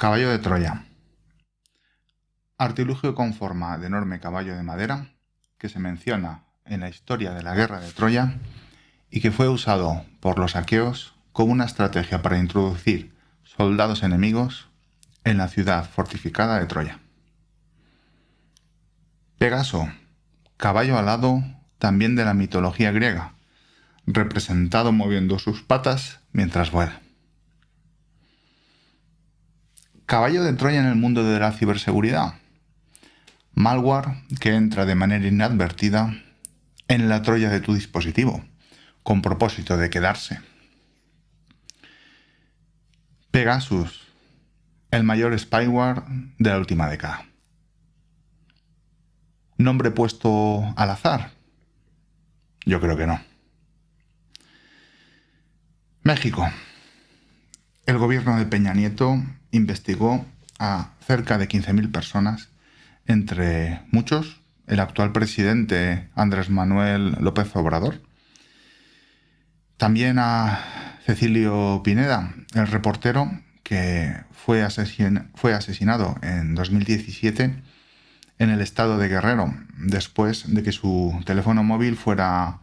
Caballo de Troya. Artilugio con forma de enorme caballo de madera que se menciona en la historia de la guerra de Troya y que fue usado por los aqueos como una estrategia para introducir soldados enemigos en la ciudad fortificada de Troya. Pegaso, caballo alado también de la mitología griega, representado moviendo sus patas mientras vuela. Caballo de Troya en el mundo de la ciberseguridad. Malware que entra de manera inadvertida en la Troya de tu dispositivo, con propósito de quedarse. Pegasus, el mayor spyware de la última década. ¿Nombre puesto al azar? Yo creo que no. México. El gobierno de Peña Nieto investigó a cerca de 15.000 personas, entre muchos el actual presidente Andrés Manuel López Obrador. También a Cecilio Pineda, el reportero que fue asesinado en 2017 en el estado de Guerrero, después de que su teléfono móvil fuera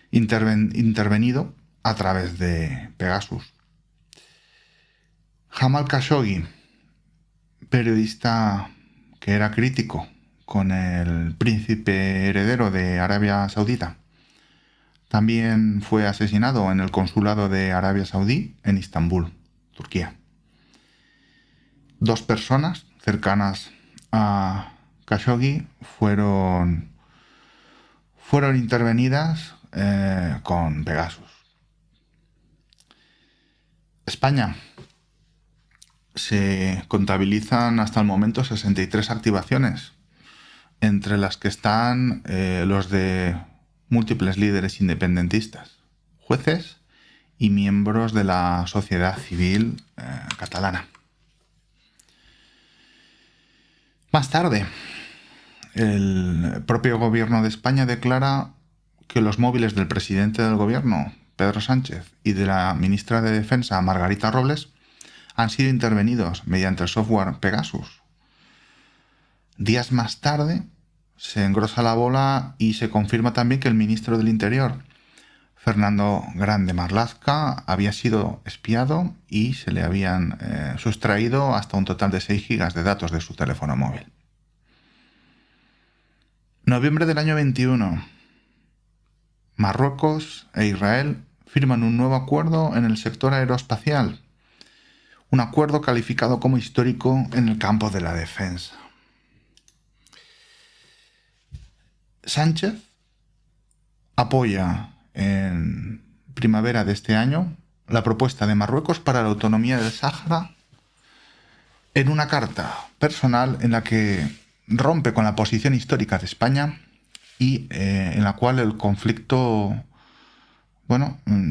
intervenido a través de Pegasus. Jamal Khashoggi, periodista que era crítico con el príncipe heredero de Arabia Saudita, también fue asesinado en el consulado de Arabia Saudí en Estambul, Turquía. 2 personas cercanas a Khashoggi fueron intervenidas con Pegasus. España. Se contabilizan hasta el momento 63 activaciones, entre las que están los de múltiples líderes independentistas, jueces y miembros de la sociedad civil catalana. Más tarde, el propio gobierno de España declara que los móviles del presidente del gobierno, Pedro Sánchez, y de la ministra de Defensa, Margarita Robles, han sido intervenidos mediante el software Pegasus. Días más tarde se engrosa la bola y se confirma también que el ministro del Interior, Fernando Grande Marlaska, había sido espiado y se le habían sustraído hasta un total de 6 gigas de datos de su teléfono móvil. Noviembre del año 21. Marruecos e Israel firman un nuevo acuerdo en el sector aeroespacial. Un acuerdo calificado como histórico en el campo de la defensa. Sánchez apoya en primavera de este año la propuesta de Marruecos para la autonomía del Sáhara en una carta personal en la que rompe con la posición histórica de España y en la cual el conflicto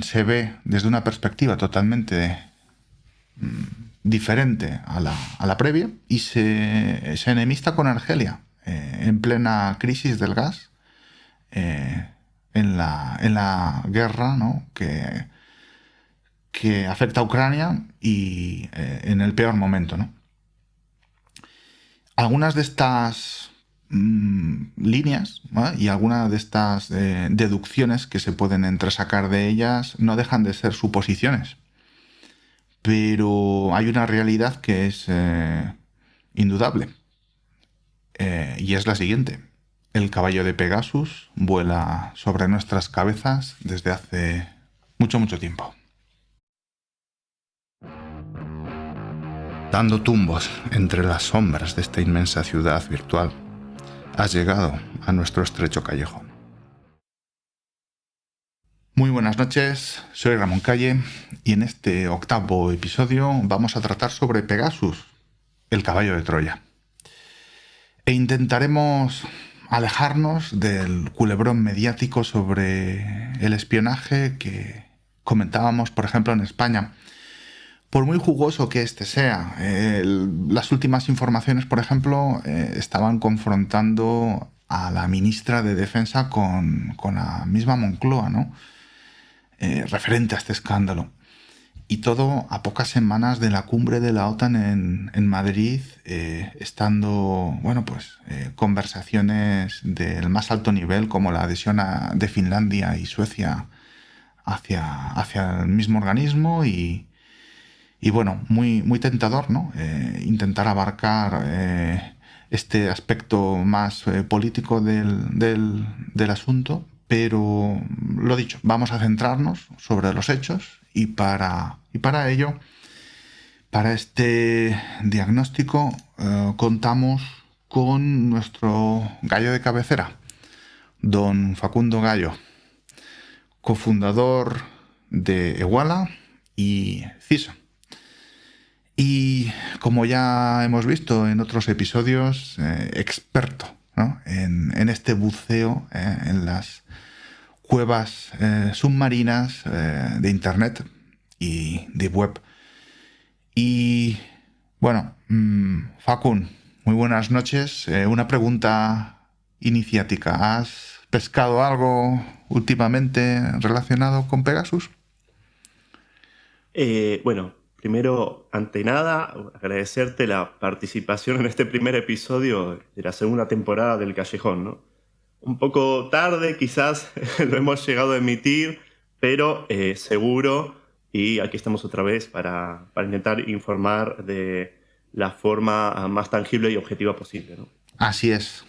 se ve desde una perspectiva totalmente diferente a la previa y se enemista con Argelia en plena crisis del gas, en la guerra, ¿no?, que afecta a Ucrania y en el peor momento, ¿no? Algunas de estas líneas, ¿no?, y algunas de estas deducciones que se pueden entresacar de ellas no dejan de ser suposiciones. Pero hay una realidad que es indudable, y es la siguiente. El caballo de Pegasus vuela sobre nuestras cabezas desde hace mucho, mucho tiempo. Dando tumbos entre las sombras de esta inmensa ciudad virtual, has llegado a nuestro estrecho callejón. Muy buenas noches, soy Ramón Calle y en este 8º episodio vamos a tratar sobre Pegasus, el caballo de Troya. E intentaremos alejarnos del culebrón mediático sobre el espionaje que comentábamos, por ejemplo, en España. Por muy jugoso que este sea, las últimas informaciones, por ejemplo, estaban confrontando a la ministra de Defensa con la misma Moncloa, ¿no?, referente a este escándalo. Y todo a pocas semanas de la cumbre de la OTAN en Madrid, estando, bueno, pues conversaciones del más alto nivel, como la adhesión de Finlandia y Suecia hacia el mismo organismo y bueno, muy, muy tentador, ¿no? Intentar abarcar este aspecto más político del asunto, pero lo dicho, vamos a centrarnos sobre los hechos y para ello, para este diagnóstico, contamos con nuestro gallo de cabecera, don Facundo Gallo, cofundador de Iguala y CISA. Y como ya hemos visto en otros episodios, experto, ¿no? en este buceo en las cuevas submarinas de Internet y de web. Y bueno, Facun, muy buenas noches. Una pregunta iniciática. ¿Has pescado algo últimamente relacionado con Pegasus? Bueno, primero, ante nada, agradecerte la participación en este primer episodio de la segunda temporada del Callejón, ¿no? Un poco tarde, quizás lo hemos llegado a emitir, pero seguro, y aquí estamos otra vez para intentar informar de la forma más tangible y objetiva posible, ¿no? Así es.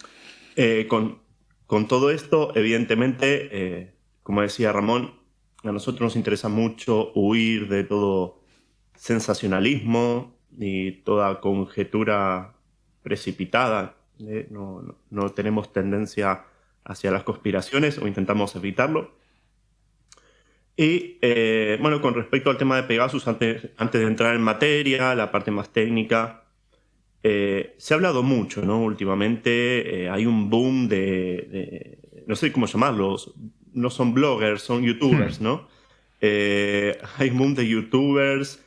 Eh, con, con todo esto, evidentemente, como decía Ramón, a nosotros nos interesa mucho huir de todo sensacionalismo y toda conjetura precipitada. No tenemos tendencia hacia las conspiraciones o intentamos evitarlo. Y bueno, con respecto al tema de Pegasus, antes de entrar en materia, la parte más técnica, se ha hablado mucho, ¿no? Últimamente hay un boom no sé cómo llamarlos, no son bloggers, son youtubers, ¿no? Hay un boom de youtubers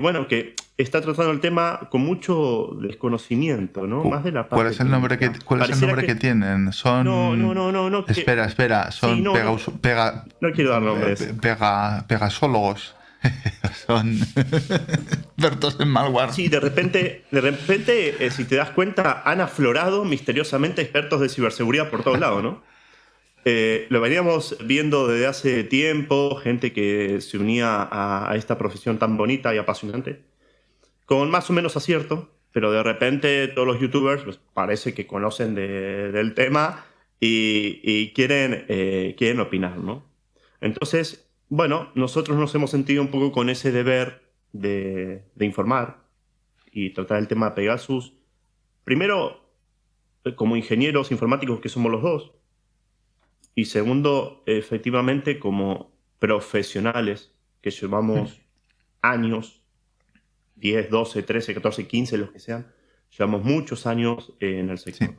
bueno, que está tratando el tema con mucho desconocimiento, ¿no? Más de la ¿Cuál parte es el nombre técnica. cuál es el Pareciera nombre que que... tienen? No, no, Son... no, no, no, que... Espera, Sí, son no, no, no quiero dar nombres. pegasólogos. Son expertos en malware. Sí, de repente, si te das cuenta, han aflorado misteriosamente expertos de ciberseguridad por todos lados, ¿no? Lo veníamos viendo desde hace tiempo, gente que se unía a esta profesión tan bonita y apasionante, con más o menos acierto, pero de repente todos los youtubers pues, parece que conocen del tema y quieren opinar, ¿no? Entonces, bueno, nosotros nos hemos sentido un poco con ese deber de informar y tratar el tema de Pegasus. Primero, como ingenieros informáticos que somos los dos, y segundo, efectivamente, como profesionales que llevamos años, 10, 12, 13, 14, 15, los que sean, llevamos muchos años en el Sí. sector.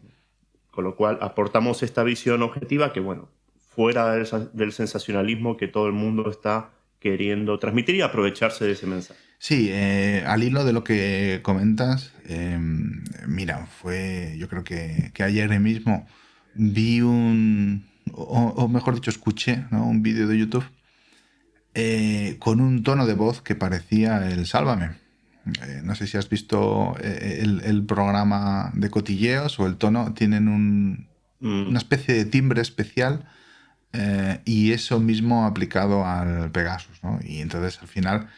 Con lo cual aportamos esta visión objetiva que, bueno, fuera del sensacionalismo que todo el mundo está queriendo transmitir y aprovecharse de ese mensaje. Sí, al hilo de lo que comentas, mira, yo creo que ayer mismo vi o mejor dicho, escuché, ¿no? Un vídeo de YouTube con un tono de voz que parecía el Sálvame. No sé si has visto el programa de cotilleos o el tono, tienen una Mm, especie de timbre especial y eso mismo aplicado al Pegasus, ¿no? Y entonces al final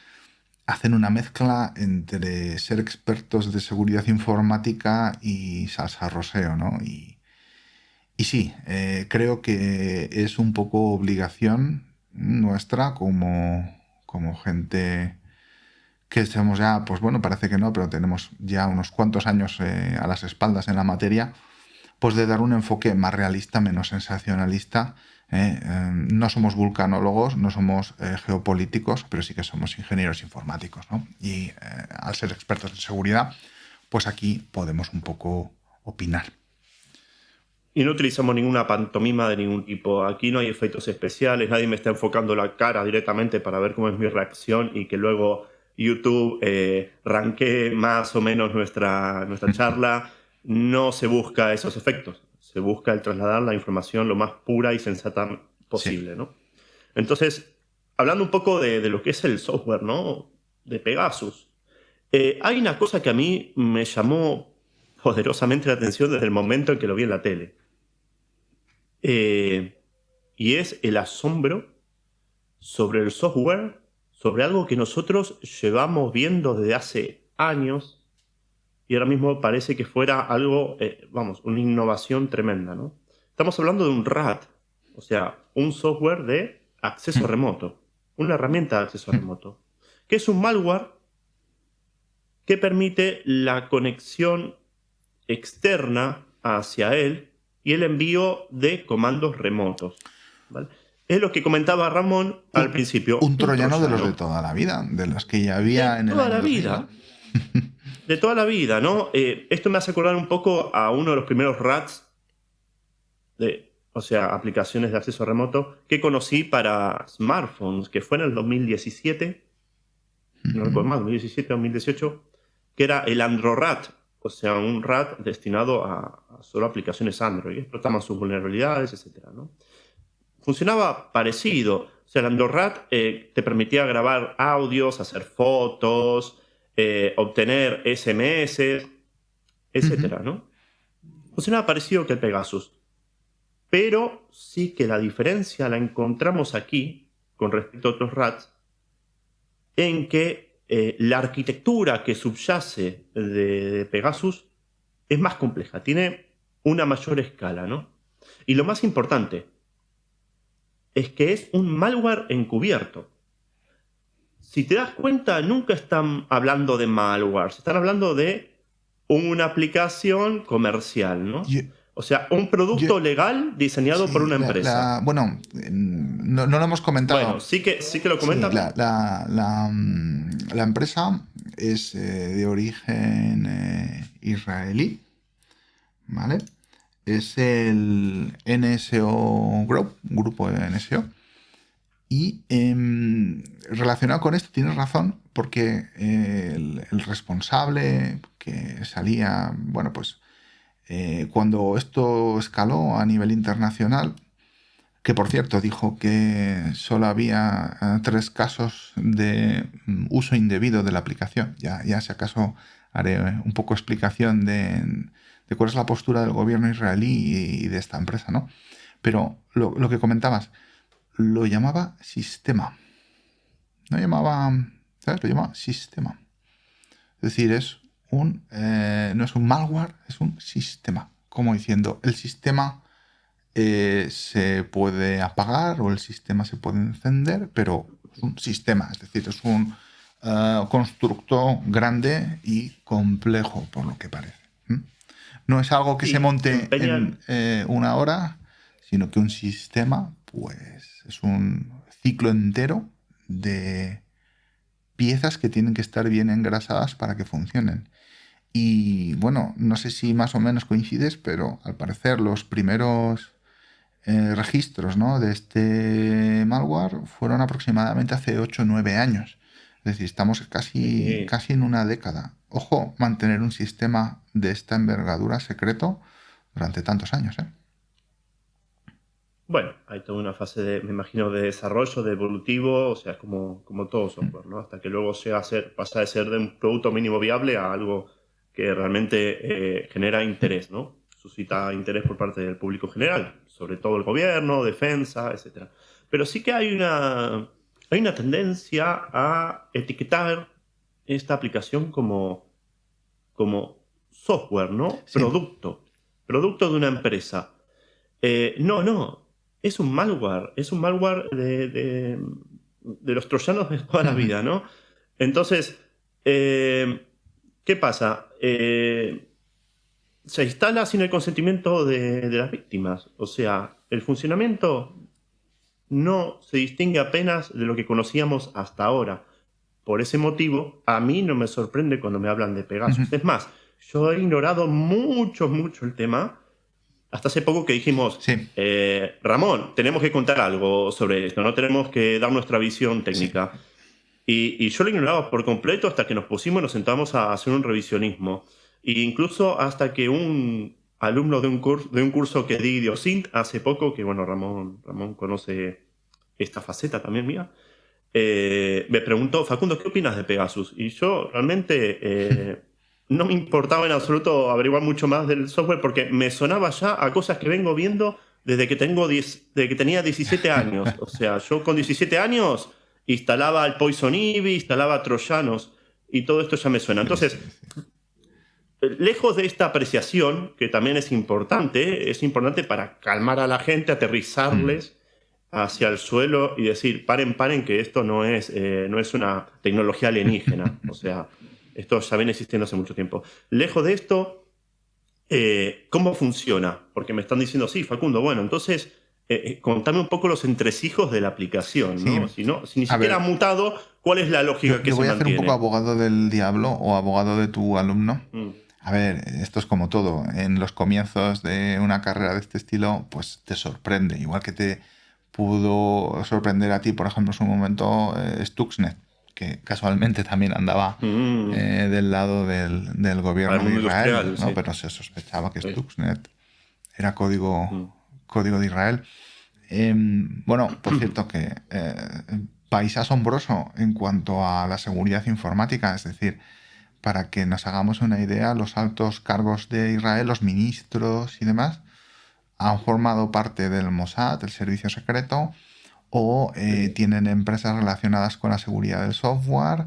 hacen una mezcla entre ser expertos de seguridad informática y salsarroseo, ¿no? Y sí, creo que es un poco obligación nuestra como gente que estamos ya, pues bueno, parece que no, pero tenemos ya unos cuantos años a las espaldas en la materia, pues de dar un enfoque más realista, menos sensacionalista. No somos vulcanólogos, no somos geopolíticos, pero sí que somos ingenieros informáticos, ¿no? Y al ser expertos en seguridad, pues aquí podemos un poco opinar. Y no utilizamos ninguna pantomima de ningún tipo. Aquí no hay efectos especiales, nadie me está enfocando la cara directamente para ver cómo es mi reacción y que luego YouTube ranquee más o menos nuestra charla. No se busca esos efectos, se busca el trasladar la información lo más pura y sensata Sí, posible, ¿no? Entonces, hablando un poco de lo que es el software, ¿no? De Pegasus. Hay una cosa que a mí me llamó poderosamente la atención desde el momento en que lo vi en la tele. Y es el asombro sobre el software, sobre algo que nosotros llevamos viendo desde hace años y ahora mismo parece que fuera algo, una innovación tremenda, ¿no? Estamos hablando de un RAT, o sea, un software de acceso remoto, una herramienta de acceso remoto, que es un malware que permite la conexión externa hacia él y el envío de comandos remotos, ¿vale? Es lo que comentaba Ramón al principio, Un un troyano de los de troyano toda la vida, de los que ya de había en el toda año la 2000, ¿eh? vida, de toda la vida, ¿no? Esto me hace acordar un poco a uno de los primeros RATs, o sea, aplicaciones de acceso remoto, que conocí para smartphones, que fue en el 2017, no recuerdo más, 2017 o 2018, que era el AndroRat, o sea, un RAT destinado a solo aplicaciones Android, explotaban sus vulnerabilidades, etcétera, ¿no? Funcionaba parecido. O sea, el AndroRat te permitía grabar audios, hacer fotos, obtener SMS, etcétera, ¿no? Funcionaba parecido que el Pegasus. Pero sí que la diferencia la encontramos aquí, con respecto a otros RATs, en que la arquitectura que subyace de Pegasus es más compleja, tiene una mayor escala, ¿no? Y lo más importante es que es un malware encubierto. Si te das cuenta, nunca están hablando de malware, se están hablando de una aplicación comercial, ¿no? Yo, O sea, un yo, producto legal diseñado por sí, una empresa. bueno, no lo hemos Bueno, comentado. sí que lo Sí, comentan. la empresa es de origen israelí, ¿vale? Es el NSO Group, grupo de NSO. Y relacionado con esto, tienes razón, porque el responsable que salía, bueno, pues cuando esto escaló a nivel internacional, que por cierto dijo que solo había 3 casos de uso indebido de la aplicación. Ya si acaso haré un poco explicación de cuál es la postura del gobierno israelí y de esta empresa, ¿no? Pero lo que comentabas, lo llamaba sistema. No llamaba, ¿sabes? Lo llamaba sistema. Es decir, no es un malware, es un sistema. Como diciendo, el sistema se puede apagar o el sistema se puede encender, pero es un sistema, es decir, es un constructo grande y complejo, por lo que parece. No es algo que se Sí, monte en empeñan. una hora, sino que un sistema, pues, es un ciclo entero de piezas que tienen que estar bien engrasadas para que funcionen. Y bueno, no sé si más o menos coincides, pero al parecer los primeros registros, ¿no?, de este malware fueron aproximadamente hace 8 o 9 años. Es decir, estamos casi en una década. Ojo, mantener un sistema de esta envergadura secreto durante tantos años, ¿eh? Bueno, hay toda una fase de, me imagino, de desarrollo, de evolutivo, o sea, es como todo software, ¿no? Hasta que luego pasa de ser de un producto mínimo viable a algo que realmente genera interés, ¿no? Suscita interés por parte del público general, sobre todo el gobierno, defensa, etcétera. Pero sí que hay una tendencia a etiquetar esta aplicación como software, ¿no? Sí. Producto de una empresa. No, es un malware de los troyanos de toda la vida, ¿no? Entonces, ¿qué pasa? Se instala sin el consentimiento de las víctimas, o sea, el funcionamiento no se distingue apenas de lo que conocíamos hasta ahora. Por ese motivo, a mí no me sorprende cuando me hablan de Pegasus. Es más, yo he ignorado mucho el tema hasta hace poco que dijimos, Sí, Ramón, tenemos que contar algo sobre esto, no tenemos que dar nuestra visión sí. técnica. Y yo lo ignoraba por completo hasta que nos pusimos y nos sentamos a hacer un revisionismo. E incluso hasta que un alumno de un curso que di de OSINT hace poco, que bueno, Ramón conoce esta faceta también mía, me preguntó, Facundo, ¿qué opinas de Pegasus? Y yo realmente no me importaba en absoluto averiguar mucho más del software porque me sonaba ya a cosas que vengo viendo desde que tenía 17 años. O sea, yo con 17 años instalaba el Poison Ivy, instalaba troyanos y todo esto ya me suena. Sí, Entonces, sí, sí. lejos de esta apreciación, que también es importante para calmar a la gente, aterrizarles hacia el suelo y decir, paren, que esto no es una tecnología alienígena. O sea, esto ya viene existiendo hace mucho tiempo. Lejos de esto, ¿cómo funciona? Porque me están diciendo, sí, Facundo, bueno, entonces contame un poco los entresijos de la aplicación, Sí, ¿no? Si ni a siquiera ha ver, mutado, ¿cuál es la lógica que yo se voy a hacer un poco mantiene? abogado del diablo o abogado de tu alumno. Mm, A ver, esto es como todo. En los comienzos de una carrera de este estilo, pues te sorprende. Igual que te pudo sorprender a ti, por ejemplo, en su momento Stuxnet, que casualmente también andaba mm, del lado del para el gobierno de mundo Israel, industrial, ¿no? sí. Pero se sospechaba que Sí. Stuxnet era Mm. código de Israel. Bueno, por cierto que país asombroso en cuanto a la seguridad informática, es decir, para que nos hagamos una idea, los altos cargos de Israel, los ministros y demás, han formado parte del Mossad, el servicio secreto, o Sí. tienen empresas relacionadas con la seguridad del software,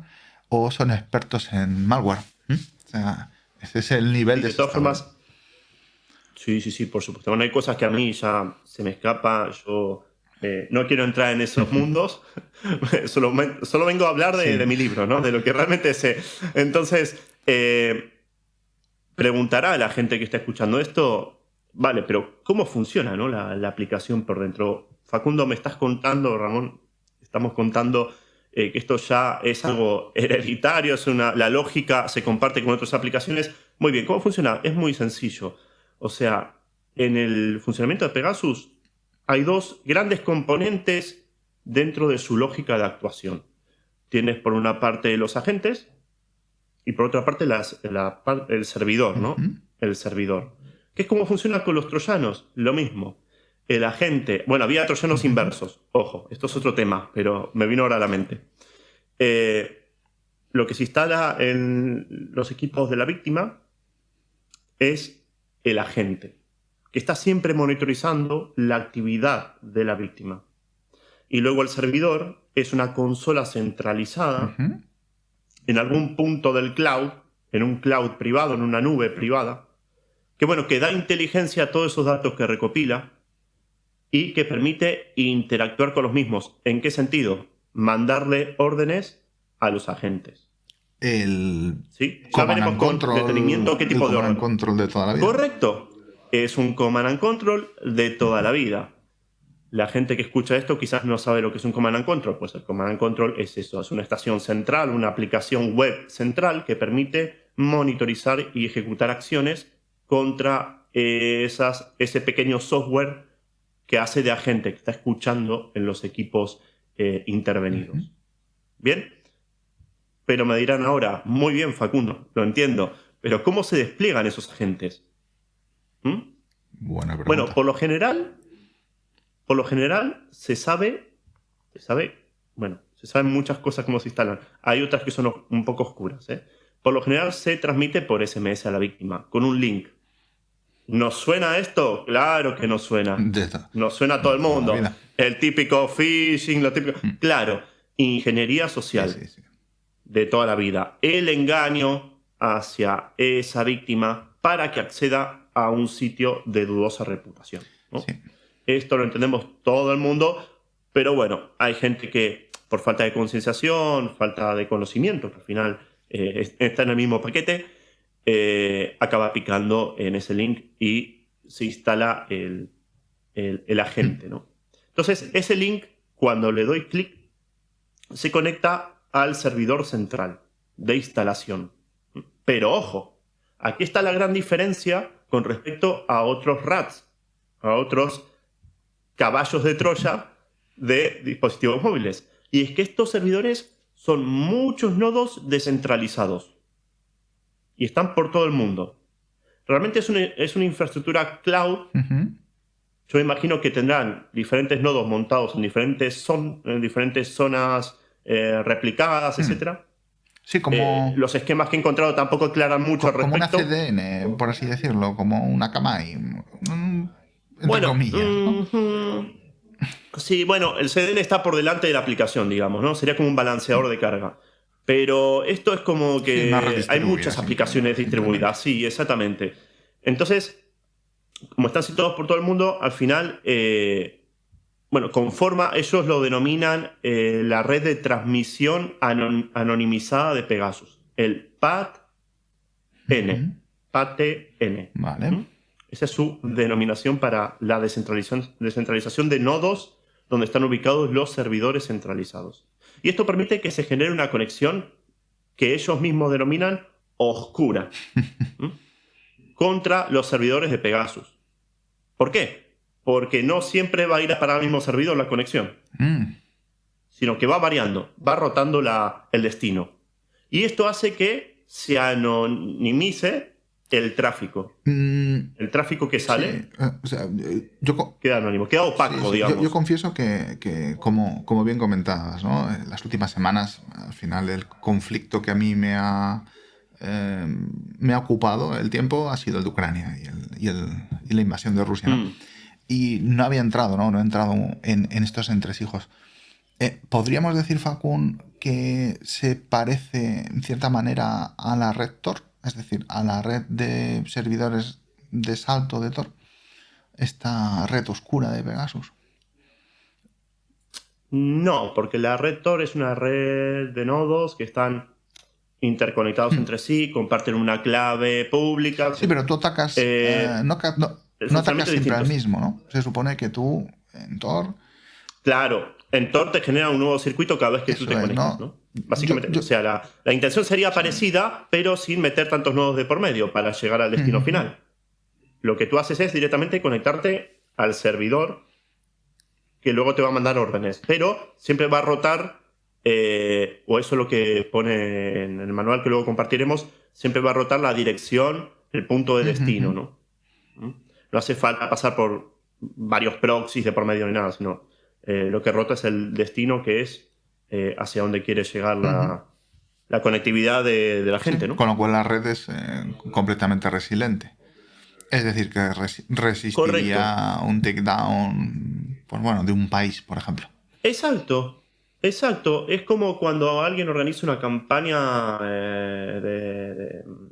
o son expertos en malware. O sea, ese es el nivel Y de de todas desarrollo. formas, sí, por supuesto. Bueno, hay cosas que a mí ya se me escapa. Yo no quiero entrar en esos mundos. Solo vengo a hablar de Sí, mi libro, ¿no? De lo que realmente sé. Entonces, preguntará a la gente que está escuchando esto, vale, pero ¿cómo funciona, ¿no? La aplicación por dentro? Facundo, me estás contando, Ramón, estamos contando que esto ya es algo hereditario, la lógica se comparte con otras aplicaciones. Muy bien, ¿cómo funciona? Es muy sencillo. O sea, en el funcionamiento de Pegasus hay dos grandes componentes dentro de su lógica de actuación. Tienes por una parte los agentes y por otra parte el servidor, ¿no? ujú, El servidor. ¿Qué es cómo funciona con los troyanos? Lo mismo. El agente, bueno, había troyanos ujú. inversos, ojo, esto es otro tema, pero me vino ahora a la mente. Eh, lo que se instala en los equipos de la víctima es el agente, que está siempre monitorizando la actividad de la víctima. Y luego el servidor es una consola centralizada Ujú. en algún punto del cloud, en un cloud privado, en una nube privada, que bueno, que da inteligencia a todos esos datos que recopila y que permite interactuar con los mismos. ¿En qué sentido? Mandarle órdenes a los agentes. El ¿Sí? Ya command veremos and con detenimiento control, qué el tipo de command and orden. control de toda la vida. Correcto. Es un command and control de toda la vida. La gente que escucha esto quizás no sabe lo que es un Command and Control. Pues el Command and Control es eso, es una estación central, una aplicación web central que permite monitorizar y ejecutar acciones contra ese pequeño software que hace de agente, que está escuchando en los equipos Ujú. intervenidos. ¿Bien? Pero me dirán ahora, muy bien Facundo, lo entiendo, pero ¿cómo se despliegan esos agentes? ¿Mm? Buena Bueno, pregunta. por lo general se sabe, bueno, se saben muchas cosas cómo se instalan. Hay otras que son un poco oscuras, ¿eh? Por lo general se transmite por SMS a la víctima, con un link. ¿Nos suena esto? Claro que nos suena. De, to- Nos suena a todo de el toda la mundo. vida. El típico phishing, lo típico. Mm. Claro, ingeniería Sí, social sí, sí. de toda la vida. El engaño hacia esa víctima para que acceda a un sitio de dudosa reputación, ¿no? Sí. Esto lo entendemos todo el mundo, pero bueno, hay gente que por falta de concienciación, falta de conocimiento, que al final está en el mismo paquete, acaba picando en ese link y se instala el Mm. agente, ¿no? Entonces, ese link, cuando le doy clic, se conecta al servidor central de instalación. Pero ojo, aquí está la gran diferencia con respecto a otros RATs, a otros caballos de Troya de dispositivos móviles. Y es que estos servidores son muchos nodos descentralizados y están por todo el mundo. Realmente es una infraestructura cloud. Ujú. Yo imagino que tendrán diferentes nodos montados en diferentes zonas replicadas, etcétera. Sí, como, Los esquemas que he encontrado tampoco aclaran mucho al como una respecto. CDN, por así decirlo, como una Kamai, entre Bueno, comillas, ¿no? sí, bueno, el CDN está por delante de la aplicación, digamos, ¿no? Sería como un balanceador de carga. Pero esto es como Sí, una red que hay distribuida, muchas aplicaciones simplemente. distribuidas, sí, exactamente. Entonces, como están situados por todo el mundo, al final, bueno, conforma, ellos lo denominan la red de transmisión anonimizada de Pegasus, el PAT-N. Ujú. PAT-N. Vale. ¿Mm? Esa es su denominación para la descentralización de nodos donde están ubicados los servidores centralizados. Y esto permite que se genere una conexión que ellos mismos denominan oscura, ¿m? Contra los servidores de Pegasus. ¿Por qué? Porque no siempre va a ir a parar al mismo servidor la conexión, Mm. sino que va variando, va rotando el destino. Y esto hace que se anonimice el tráfico. Mm, El tráfico que sí, sale o sea, yo, queda anónimo, queda sí, opaco, sí, yo digamos. confieso que como bien comentabas, ¿no? En las últimas semanas, al final, el conflicto que a mí me ha ocupado el tiempo ha sido el de Ucrania y la invasión de Rusia, ¿no? Mm. Y no había entrado, ¿no? No he entrado en estos entresijos. ¿Podríamos decir, Facun, que se parece en cierta manera a la red Tor? Es decir, a la red de servidores de salto de Tor, esta red oscura de Pegasus. No, porque la red Tor es una red de nodos que están interconectados Hmm. entre sí, comparten una clave pública, Sí, pero tú atacas, no atacas funcionamientos siempre al distintos. mismo, ¿no? Se supone que tú en Tor, Claro, en Tor te genera un nuevo circuito cada vez que tú eso te es, conectas, ¿no? ¿no? Básicamente, o sea, la intención sería Sí. parecida, pero sin meter tantos nodos de por medio para llegar al destino final. Lo que tú haces es directamente conectarte al servidor que luego te va a mandar órdenes, pero siempre va a rotar, o eso es lo que pone en el manual que luego compartiremos, siempre va a rotar la dirección, el punto de destino, ¿no? ¿Mm? No hace falta pasar por varios proxies de por medio ni nada, sino lo que rota es el destino que es hacia donde quiere llegar la conectividad de la Sí, gente, ¿no? con lo cual la red es completamente resiliente. Es decir, que Correcto. resistiría un takedown, pues bueno, de un país, por ejemplo. Exacto, exacto. Es como cuando alguien organiza una campaña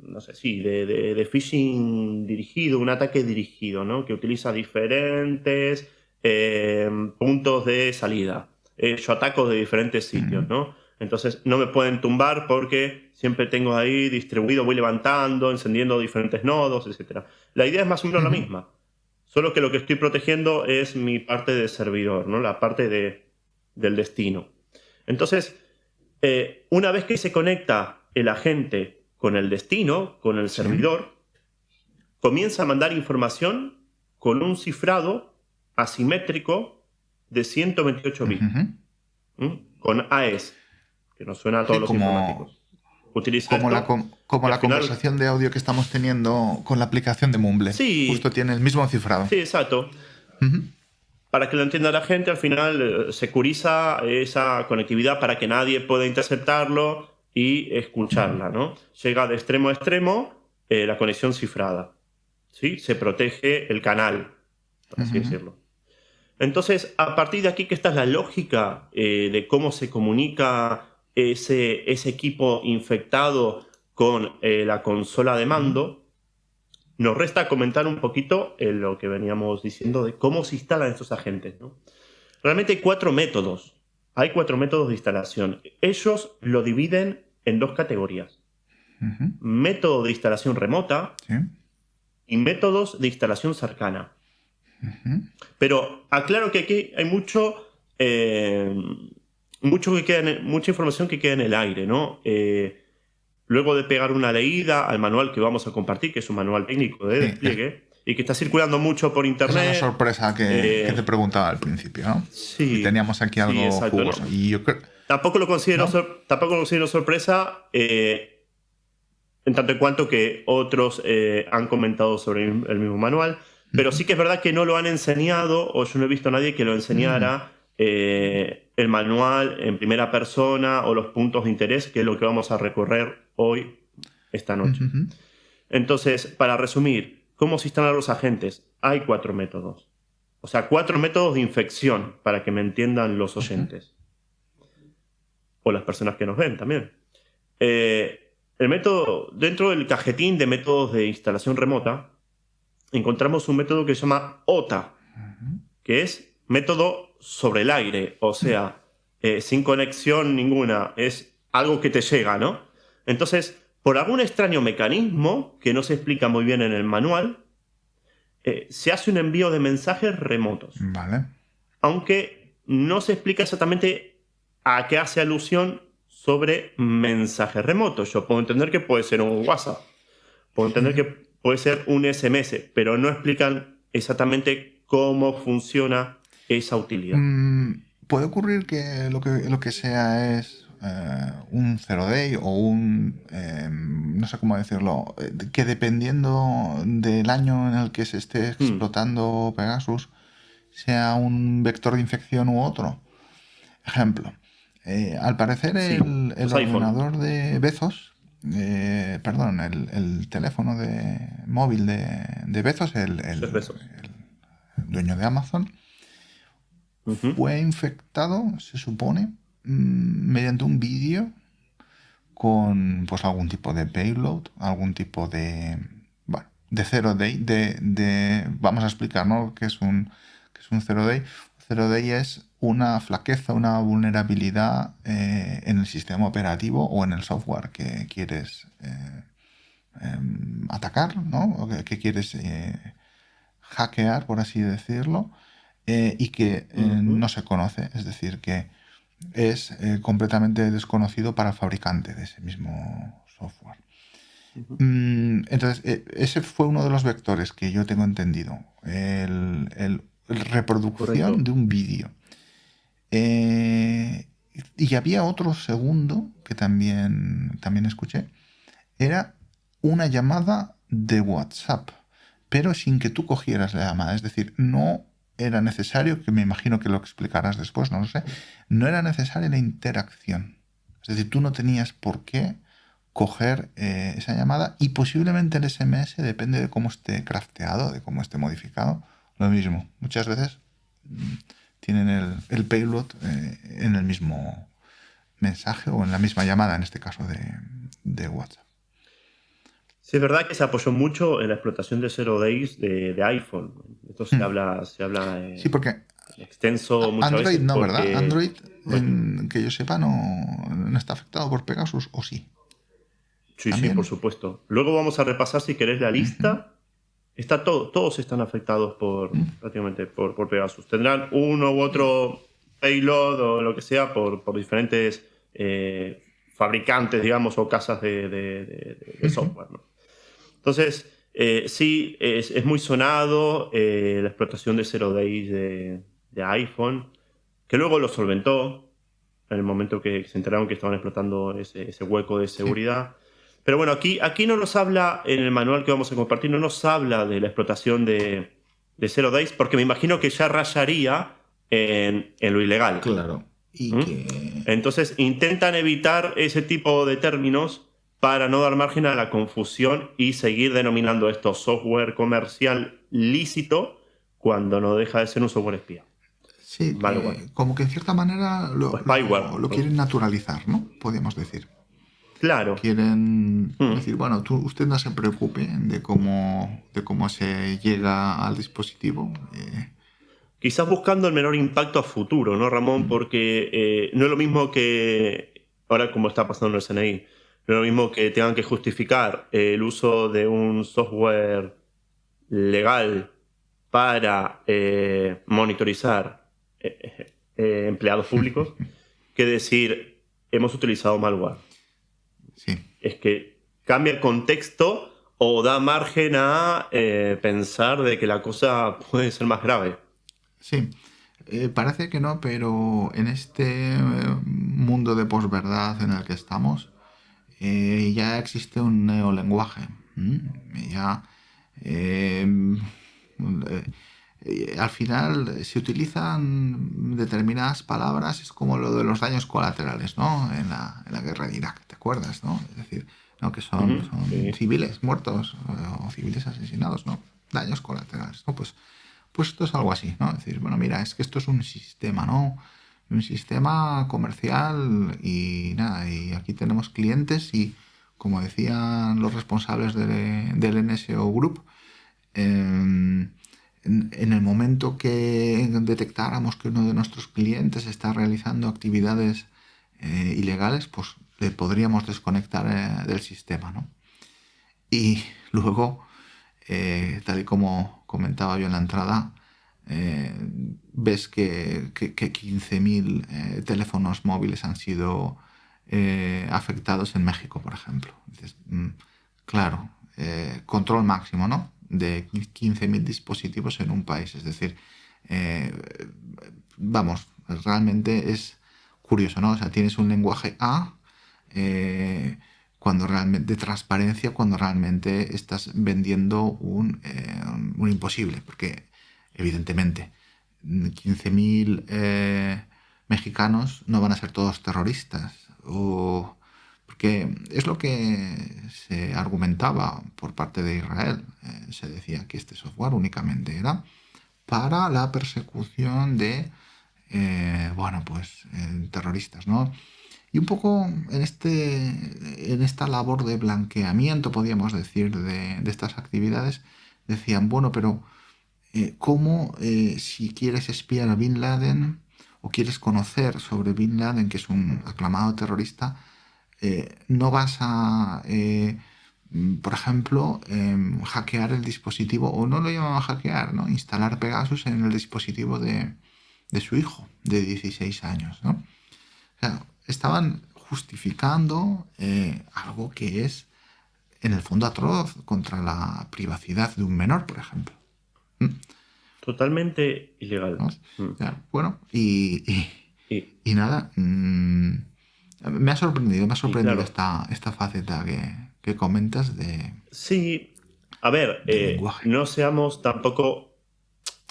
no sé, sí, de phishing dirigido, un ataque dirigido, ¿no? Que utiliza diferentes puntos de salida. Yo ataco de diferentes sitios, Mm. ¿no? Entonces no me pueden tumbar porque siempre tengo ahí distribuido, voy levantando, encendiendo diferentes nodos, etc. La idea es más o menos la misma. Solo que lo que estoy protegiendo es mi parte de servidor, ¿no? La parte del destino. Entonces, una vez que se conecta el agente con el destino, con el Sí. servidor, comienza a mandar información con un cifrado asimétrico de 128 bits, con AES, que nos suena a todos Sí, los informáticos. Utiliza esto como y al la final, conversación de audio que estamos teniendo con la aplicación de Mumble. Justo sí, tiene el mismo cifrado. sí, exacto. Para que lo entienda la gente, al final securiza esa conectividad para que nadie pueda interceptarlo y escucharla, ¿no? Llega de extremo a extremo la conexión cifrada, ¿sí? Se protege el canal, por así decirlo. Entonces, a partir de aquí, que esta es la lógica de cómo se comunica ese equipo infectado con la consola de mando, nos resta comentar un poquito lo que veníamos diciendo de cómo se instalan estos agentes, ¿no? Realmente hay cuatro métodos. Hay cuatro métodos de instalación. Ellos lo dividen en dos categorías. Método de instalación remota Sí. y métodos de instalación cercana. Pero aclaro que aquí hay mucha información que queda en el aire, ¿no? Luego de pegar una leída al manual que vamos a compartir, que es un manual técnico de Sí, despliegue, y que está circulando mucho por esa es la internet, sorpresa que te preguntaba al principio, ¿no? Y sí, teníamos aquí sí, algo exacto, ¿no? jugoso. Y yo creo, ¿no? Tampoco lo considero sorpresa, en tanto en cuanto que otros han comentado sobre el mismo manual, pero sí que es verdad que no lo han enseñado, o yo no he visto a nadie que lo enseñara el manual en primera persona o los puntos de interés, que es lo que vamos a recorrer hoy, esta noche. Ujú. Entonces, para resumir, ¿cómo se instalan los agentes? Hay 4 métodos. O sea, 4 métodos de infección, para que me entiendan los Ujú. oyentes. O las personas que nos ven también. El método, dentro del cajetín de métodos de instalación remota, encontramos un método que se llama OTA, Ujú. que es método sobre el aire, o sea, sin conexión ninguna, es algo que te llega, ¿no? Entonces, por algún extraño mecanismo que no se explica muy bien en el manual, se hace un envío de mensajes remotos, Vale. aunque no se explica exactamente a qué hace alusión sobre mensajes remotos. Yo puedo entender que puede ser un WhatsApp, puedo entender que Sí. puede ser un SMS, pero no explican exactamente cómo funciona esa utilidad. Puede ocurrir que lo que sea es un zero day o un, no sé cómo decirlo, que dependiendo del año en el que se esté Hmm, explotando Pegasus, sea un vector de infección u otro. Ejemplo, al parecer sí, el los iPhone. ordenador de Bezos, perdón, el teléfono móvil de Bezos, Jeff Bezos. el dueño de Amazon, Ujú. fue infectado, se supone, mediante un vídeo con pues algún tipo de payload, algún tipo de, bueno, de zero day, vamos a explicar, ¿no? ¿Qué es un zero day? Zero day es una flaqueza, una vulnerabilidad en el sistema operativo o en el software que quieres atacar, ¿no? O que quieres hackear, por así decirlo, y que Ujú. no se conoce, es decir, que es completamente desconocido para el fabricante de ese mismo software. Ujú. Entonces, ese fue uno de los vectores que yo tengo entendido, el reproducción Correcto. de un vídeo. Eh, y había otro segundo que también escuché, era una llamada de WhatsApp, pero sin que tú cogieras la llamada. Es decir, no era necesario, que me imagino que lo explicarás después, no lo sé, no era necesaria la interacción. Es decir, tú no tenías por qué coger esa llamada y posiblemente el SMS depende de cómo esté crafteado, de cómo esté modificado. Lo mismo, muchas veces tienen el payload en el mismo mensaje o en la misma llamada, en este caso de WhatsApp. Sí, es verdad que se apoyó mucho en la explotación de Zero Days de iPhone. Esto Hmm. se habla Sí, porque en extenso muchas Android veces no, ¿verdad? porque, Android, bueno, que yo sepa, no está afectado por Pegasus, ¿o sí? sí, sí, por ¿También? supuesto. Luego vamos a repasar, si querés, la Ujú. lista. Está todo, todos están afectados Mm. prácticamente por Pegasus. Tendrán uno u otro payload o lo que sea por diferentes fabricantes, digamos, o casas de Ujú. software, ¿no? Entonces, sí, es muy sonado la explotación de Zero Days de iPhone, que luego lo solventó en el momento que se enteraron que estaban explotando ese hueco de Sí. seguridad. Pero bueno, aquí no nos habla, en el manual que vamos a compartir, no nos habla de la explotación de Zero Days, porque me imagino que ya rayaría en lo ilegal. Claro. Y ¿Mm? que... Entonces intentan evitar ese tipo de términos para no dar margen a la confusión y seguir denominando esto software comercial lícito cuando no deja de ser un software espía. Sí, Malware. como que en cierta manera O lo, spyware. lo, lo quieren naturalizar, ¿no? Podríamos decir. Claro. Quieren Mm. decir, bueno, usted no se preocupe de cómo se llega al dispositivo. Quizás buscando el menor impacto a futuro, ¿no, Ramón? Mm. Porque no es lo mismo que, ahora como está pasando en el CNI, no es lo mismo que tengan que justificar el uso de un software legal para monitorizar empleados públicos que decir hemos utilizado malware. Sí, Es que cambia el contexto o da margen a pensar de que la cosa puede ser más grave. sí. Parece que no, pero en este mundo de posverdad en el que estamos, ya existe un neolenguaje. Ya eh, al final se utilizan determinadas palabras, es como lo de los daños colaterales, ¿no? En la guerra de Irak, ¿te acuerdas, no? Es decir, ¿no? Que Ujú, son sí. civiles muertos o civiles asesinados, ¿no? Daños colaterales, ¿no? Pues esto es algo así, ¿no? Es decir, bueno, mira, es que esto es un sistema, ¿no? Un sistema comercial y nada, y aquí tenemos clientes y, como decían los responsables del NSO Group, en, en el momento que detectáramos que uno de nuestros clientes está realizando actividades ilegales, pues le podríamos desconectar del sistema, ¿no? Y luego, tal y como comentaba yo en la entrada, eh, ves que 15.000 teléfonos móviles han sido afectados en México, por ejemplo. Dices, claro, control máximo, ¿no? De 15.000 dispositivos en un país. Es decir, eh, vamos, realmente es curioso, ¿no? O sea, tienes un lenguaje A, eh, cuando realmente, de transparencia, cuando realmente estás vendiendo un imposible, porque evidentemente 15.000 mexicanos no van a ser todos terroristas, o porque es lo que se argumentaba por parte de Israel. Se decía que este software únicamente era para la persecución de, bueno, pues terroristas, ¿no? Y un poco en esta labor de blanqueamiento, podríamos decir, de estas actividades, decían, bueno, pero ¿cómo si quieres espiar a Bin Laden o quieres conocer sobre Bin Laden, que es un aclamado terrorista, no vas a, por ejemplo, hackear el dispositivo, o no lo llamaban hackear, ¿no? Instalar Pegasus en el dispositivo de su hijo de 16 años, ¿no? O sea, estaban justificando algo que es, en el fondo, atroz contra la privacidad de un menor, por ejemplo. ¿Mm? Totalmente ilegal. ¿No? Mm. O sea, bueno, Y, y nada, me ha y sorprendido claro, esta faceta que comentas sí, a ver, del lenguaje. no seamos tampoco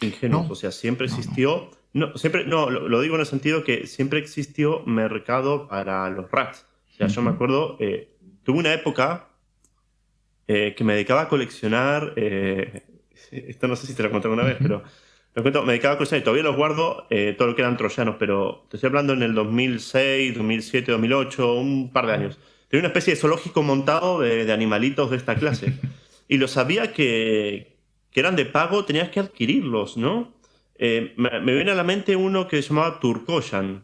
ingenuos, o No, sea, siempre no, no. existió, no, siempre, no, lo digo en el sentido que siempre existió mercado para los rats. O sea, yo me Ujú, acuerdo, tuve una época que me dedicaba a coleccionar, esto no sé si te lo conté alguna vez, ujú, pero lo cuento, me dedicaba a coleccionar y todavía los guardo, todo lo que eran troyanos, pero te estoy hablando en el 2006, 2007, 2008, un par de años. Tenía una especie de zoológico montado de animalitos de esta clase. Y lo sabía que eran de pago, tenías que adquirirlos, ¿no? Me viene a la mente uno que se llamaba Turkoyan.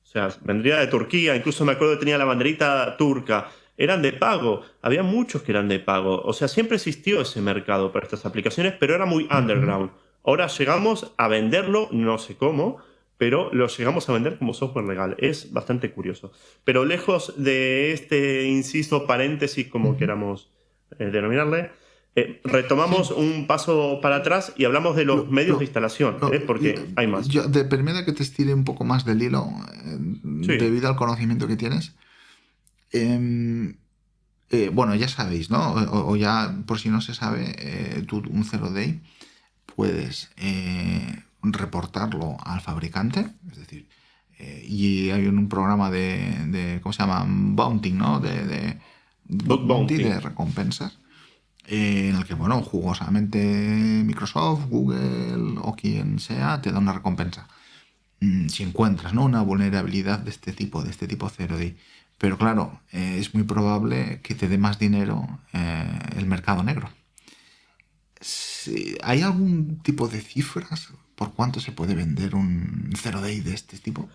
O sea, vendría de Turquía, incluso me acuerdo que tenía la banderita turca. Eran de pago, había muchos que eran de pago. O sea, siempre existió ese mercado para estas aplicaciones, pero era muy ujú. underground. Ahora llegamos a venderlo, no sé cómo, pero lo llegamos a vender como software legal. Es bastante curioso. Pero lejos de este inciso paréntesis, como Ujú. queramos denominarle, Sí, retomamos un paso para atrás y hablamos de los lo, medios de lo- instalación, porque hay más. yo te permite que te estire un poco más del hilo, Sí. debido al conocimiento que tienes. Em, bueno, ya sabéis, ¿no? O ya, por si no se sabe, tú un zero day puedes reportarlo al fabricante, es decir, y hay un programa ¿cómo se llama? Bounty, ¿no? De Bug bug bounty, bounty. de recompensas, en el que, bueno, jugosamente Microsoft, Google o quien sea te da una recompensa. Si encuentras, ¿no? Una vulnerabilidad de este tipo cero d. Pero claro, es muy probable que te dé más dinero el mercado negro. ¿Hay algún tipo de cifras por cuánto se puede vender un zero day de este tipo?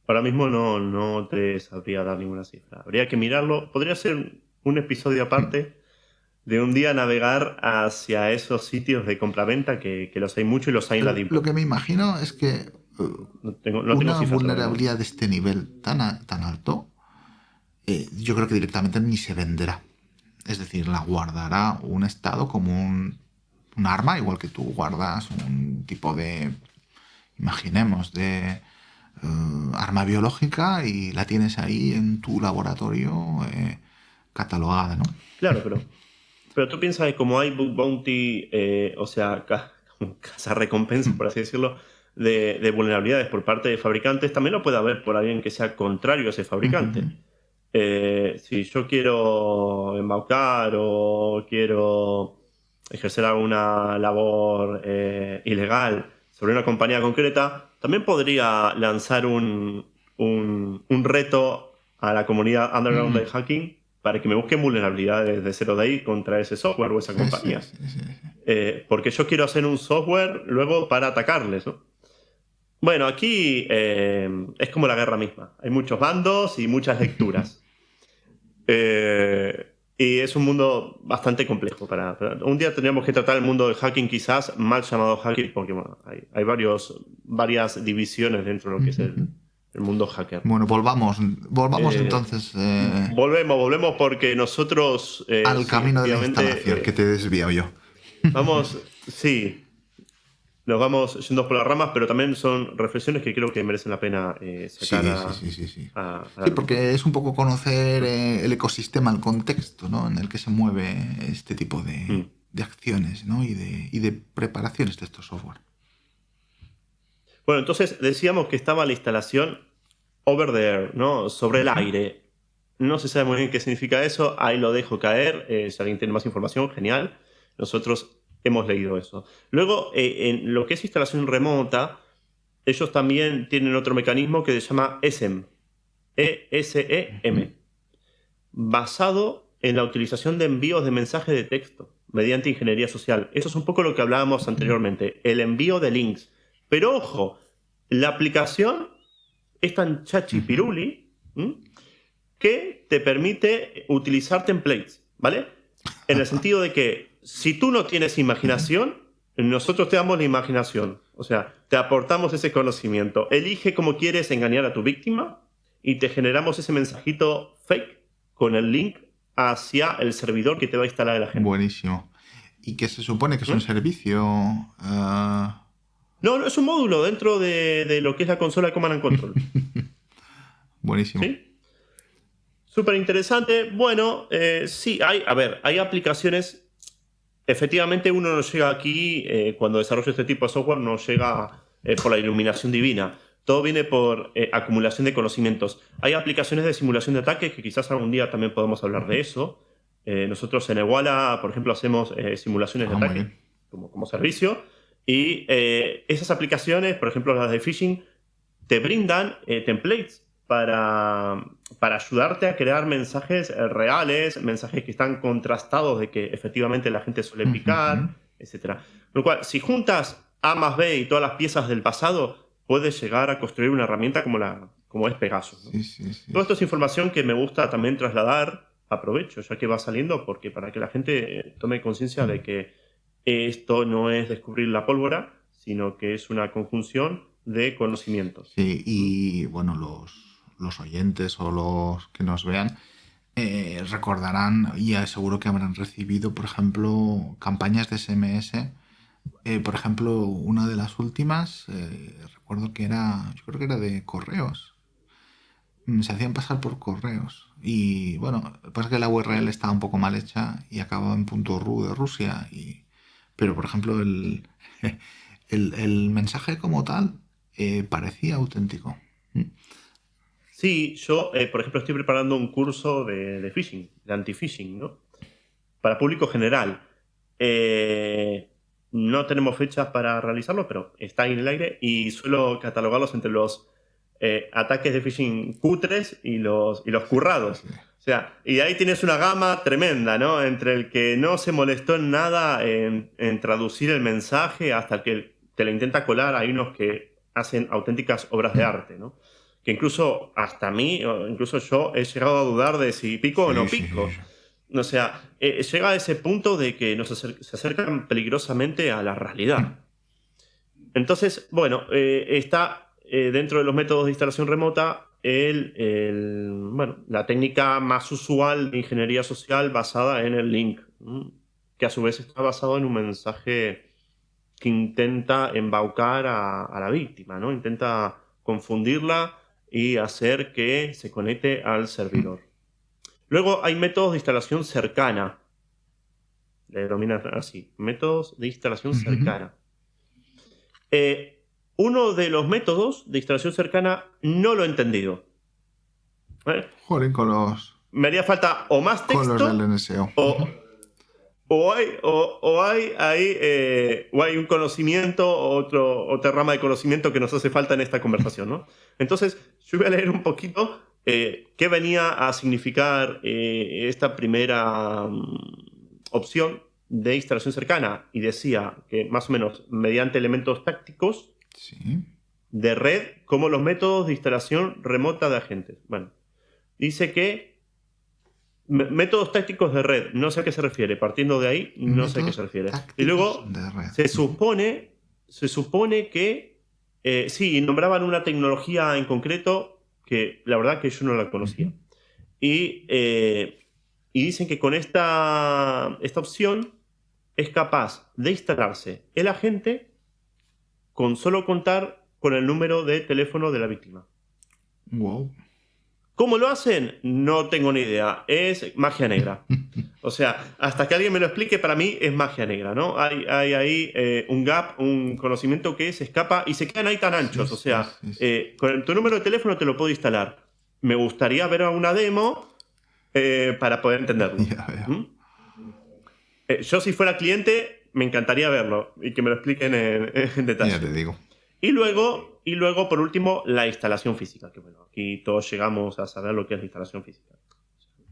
Ahora mismo no te sabría dar ninguna cifra. Habría que mirarlo. Podría ser un episodio Hmm. aparte de un día navegar hacia esos sitios de compraventa que los hay mucho y los hay en la Deep Lo Web. que me imagino es que No tengo una cifras ahora mismo. vulnerabilidad de este nivel tan alto, yo creo que directamente ni se venderá. Es decir, la guardará un Estado como un arma, igual que tú guardas un tipo de, imaginemos, de arma biológica y la tienes ahí en tu laboratorio catalogada, ¿no? Claro, pero tú piensas que como hay Bug Bounty, o sea, cazarrecompensas, por así decirlo, de vulnerabilidades por parte de fabricantes, también lo puede haber por alguien que sea contrario a ese fabricante. Si yo quiero embaucar o quiero ejercer alguna labor ilegal sobre una compañía concreta, también podría lanzar un reto a la comunidad underground del hacking para que me busquen vulnerabilidades de 0 day contra ese software o esa compañía. Porque yo quiero hacer un software luego para atacarles, ¿no? Bueno, aquí es como la guerra misma. Hay muchos bandos y muchas lecturas. Y es un mundo bastante complejo. Un día tendríamos que tratar el mundo del hacking, quizás mal llamado hacking, porque bueno, hay varias divisiones dentro de lo que es el mundo hacker. Bueno, volvamos entonces Volvemos porque nosotros, al sí, camino de la instalación, que efectivamente, te he desviado yo. sí, nos vamos yendo por las ramas, pero también son reflexiones que creo que merecen la pena sacar Sí. a la Sí, luz, porque ¿no? es un poco conocer el ecosistema, el contexto, ¿no? En el que se mueve este tipo Mm. de acciones, ¿no? Y de preparaciones de estos software. Bueno, entonces decíamos que estaba la instalación over the air, ¿no? Sobre el aire. No se sabe muy bien qué significa eso, ahí lo dejo caer. Si alguien tiene más información, genial. Nosotros hemos leído eso. Luego, en lo que es instalación remota, ellos también tienen otro mecanismo que se llama ESEM, ESEM, basado en la utilización de envíos de mensajes de texto mediante ingeniería social. Eso es un poco lo que hablábamos anteriormente, el envío de links. Pero ojo, la aplicación es tan chachipiruli que te permite utilizar templates, ¿vale? En el sentido de que si tú no tienes imaginación, nosotros te damos la imaginación. O sea, te aportamos ese conocimiento. Elige cómo quieres engañar a tu víctima y te generamos ese mensajito fake con el link hacia el servidor que te va a instalar el agente. Buenísimo. ¿Y qué se supone que es un ¿Mm? servicio? No, es un módulo dentro de lo que es la consola de Command and Control. Buenísimo. ¿Sí? Súper interesante. Bueno, sí, hay aplicaciones. Efectivamente, uno no llega aquí, cuando desarrolla este tipo de software, no llega por la iluminación divina. Todo viene por acumulación de conocimientos. Hay aplicaciones de simulación de ataques que quizás algún día también podemos hablar de eso. Nosotros en Iguala, por ejemplo, hacemos simulaciones de Muy ataque bien. como servicio. Y esas aplicaciones, por ejemplo las de phishing, te brindan templates para ayudarte a crear mensajes reales, mensajes que están contrastados de que efectivamente la gente suele picar, etc. Lo cual, si juntas A más B y todas las piezas del pasado, puedes llegar a construir una herramienta como es Pegasus, ¿no? Sí. Todo esto es información que me gusta también trasladar, aprovecho, ya que va saliendo, porque para que la gente tome conciencia de que esto no es descubrir la pólvora, sino que es una conjunción de conocimientos. Sí, y bueno, los oyentes o los que nos vean recordarán y seguro que habrán recibido, por ejemplo, campañas de SMS. Por ejemplo, una de las últimas, recuerdo que yo creo que era de correos. Se hacían pasar por correos. Y bueno, lo que pasa es que la URL estaba un poco mal hecha y acababa en .ru de Rusia. Pero, por ejemplo, el mensaje como tal parecía auténtico. Sí, yo, por ejemplo, estoy preparando un curso de phishing, de anti-phishing, ¿no? Para público general. No tenemos fechas para realizarlo, pero está ahí en el aire y suelo catalogarlos entre los ataques de phishing cutres y los currados. O sea, y ahí tienes una gama tremenda, ¿no? Entre el que no se molestó en nada en traducir el mensaje hasta el que te lo intenta colar. Hay unos que hacen auténticas obras de arte, ¿no? Que incluso hasta mí, o incluso yo, he llegado a dudar de si pico o no pico. O sea, llega a ese punto de que se acercan peligrosamente a la realidad. Entonces, bueno, está dentro de los métodos de instalación remota la técnica más usual de ingeniería social basada en el link, que a su vez está basado en un mensaje que intenta embaucar a la víctima, ¿no? Intenta confundirla y hacer que se conecte al servidor. Luego hay métodos de instalación cercana, le denominan así, métodos de instalación cercana. Uno de los métodos de instalación cercana no lo he entendido. Joder, Me haría falta o más con los texto del NSO. o hay un conocimiento, otra rama de conocimiento que nos hace falta en esta conversación, ¿no? Entonces, yo voy a leer un poquito qué venía a significar esta primera opción de instalación cercana. Y decía que más o menos mediante elementos tácticos Sí. de red, como los métodos de instalación remota de agentes. Bueno, dice que métodos tácticos de red, no sé a qué se refiere. Partiendo de ahí, no sé a qué se refiere. Y luego de red. se supone que sí, nombraban una tecnología en concreto que la verdad que yo no la conocía. Y dicen que con esta opción es capaz de instalarse el agente con solo contar con el número de teléfono de la víctima. Wow. ¿Cómo lo hacen? No tengo ni idea. Es magia negra. O sea, hasta que alguien me lo explique, para mí es magia negra, ¿no? Hay ahí un gap, un conocimiento que se escapa y se quedan ahí tan anchos. O sea, con tu número de teléfono te lo puedo instalar. Me gustaría ver una demo para poder entenderlo. Ya veo. Yo, si fuera cliente, me encantaría verlo y que me lo expliquen en detalle. Ya te digo. Y luego, por último, la instalación física. Que bueno, aquí todos llegamos a saber lo que es la instalación física.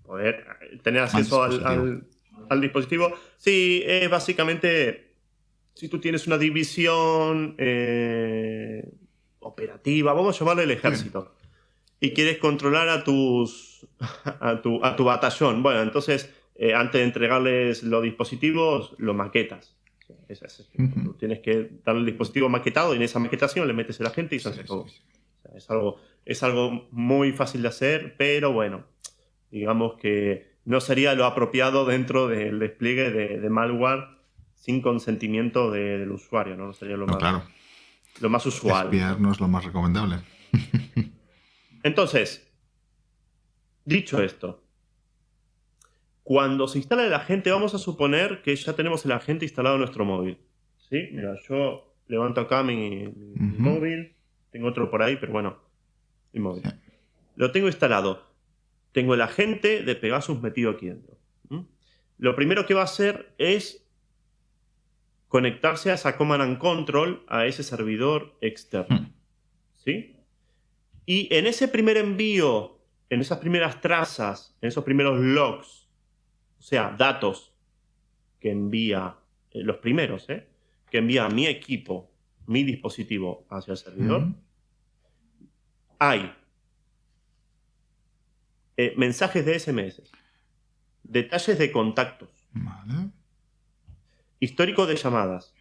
Poder tener acceso al dispositivo. Sí, es básicamente, si tú tienes una división operativa, vamos a llamarle el ejército, y quieres controlar a tu batallón, bueno, entonces, antes de entregarles los dispositivos, los maquetas. Tú tienes que darle el dispositivo maquetado y en esa maquetación le metes el agente y se hace todo. O sea, es algo muy fácil de hacer, pero bueno, digamos que no sería lo apropiado dentro del despliegue de malware sin consentimiento del usuario, ¿no? No sería lo más usual. Espiar no es lo más recomendable. Entonces, dicho esto, cuando se instala el agente, vamos a suponer que ya tenemos el agente instalado en nuestro móvil. ¿Sí? Mira, yo levanto acá mi móvil, tengo otro por ahí, pero bueno, mi móvil. Sí. Lo tengo instalado. Tengo el agente de Pegasus metido aquí dentro. Lo primero que va a hacer es conectarse a esa Command and Control, a ese servidor externo. ¿Sí? Y en ese primer envío, en esas primeras trazas, en esos primeros logs, o sea, datos que envía, los primeros, que envía mi equipo, mi dispositivo hacia el servidor, hay mensajes de SMS, detalles de contactos, Vale. histórico de llamadas,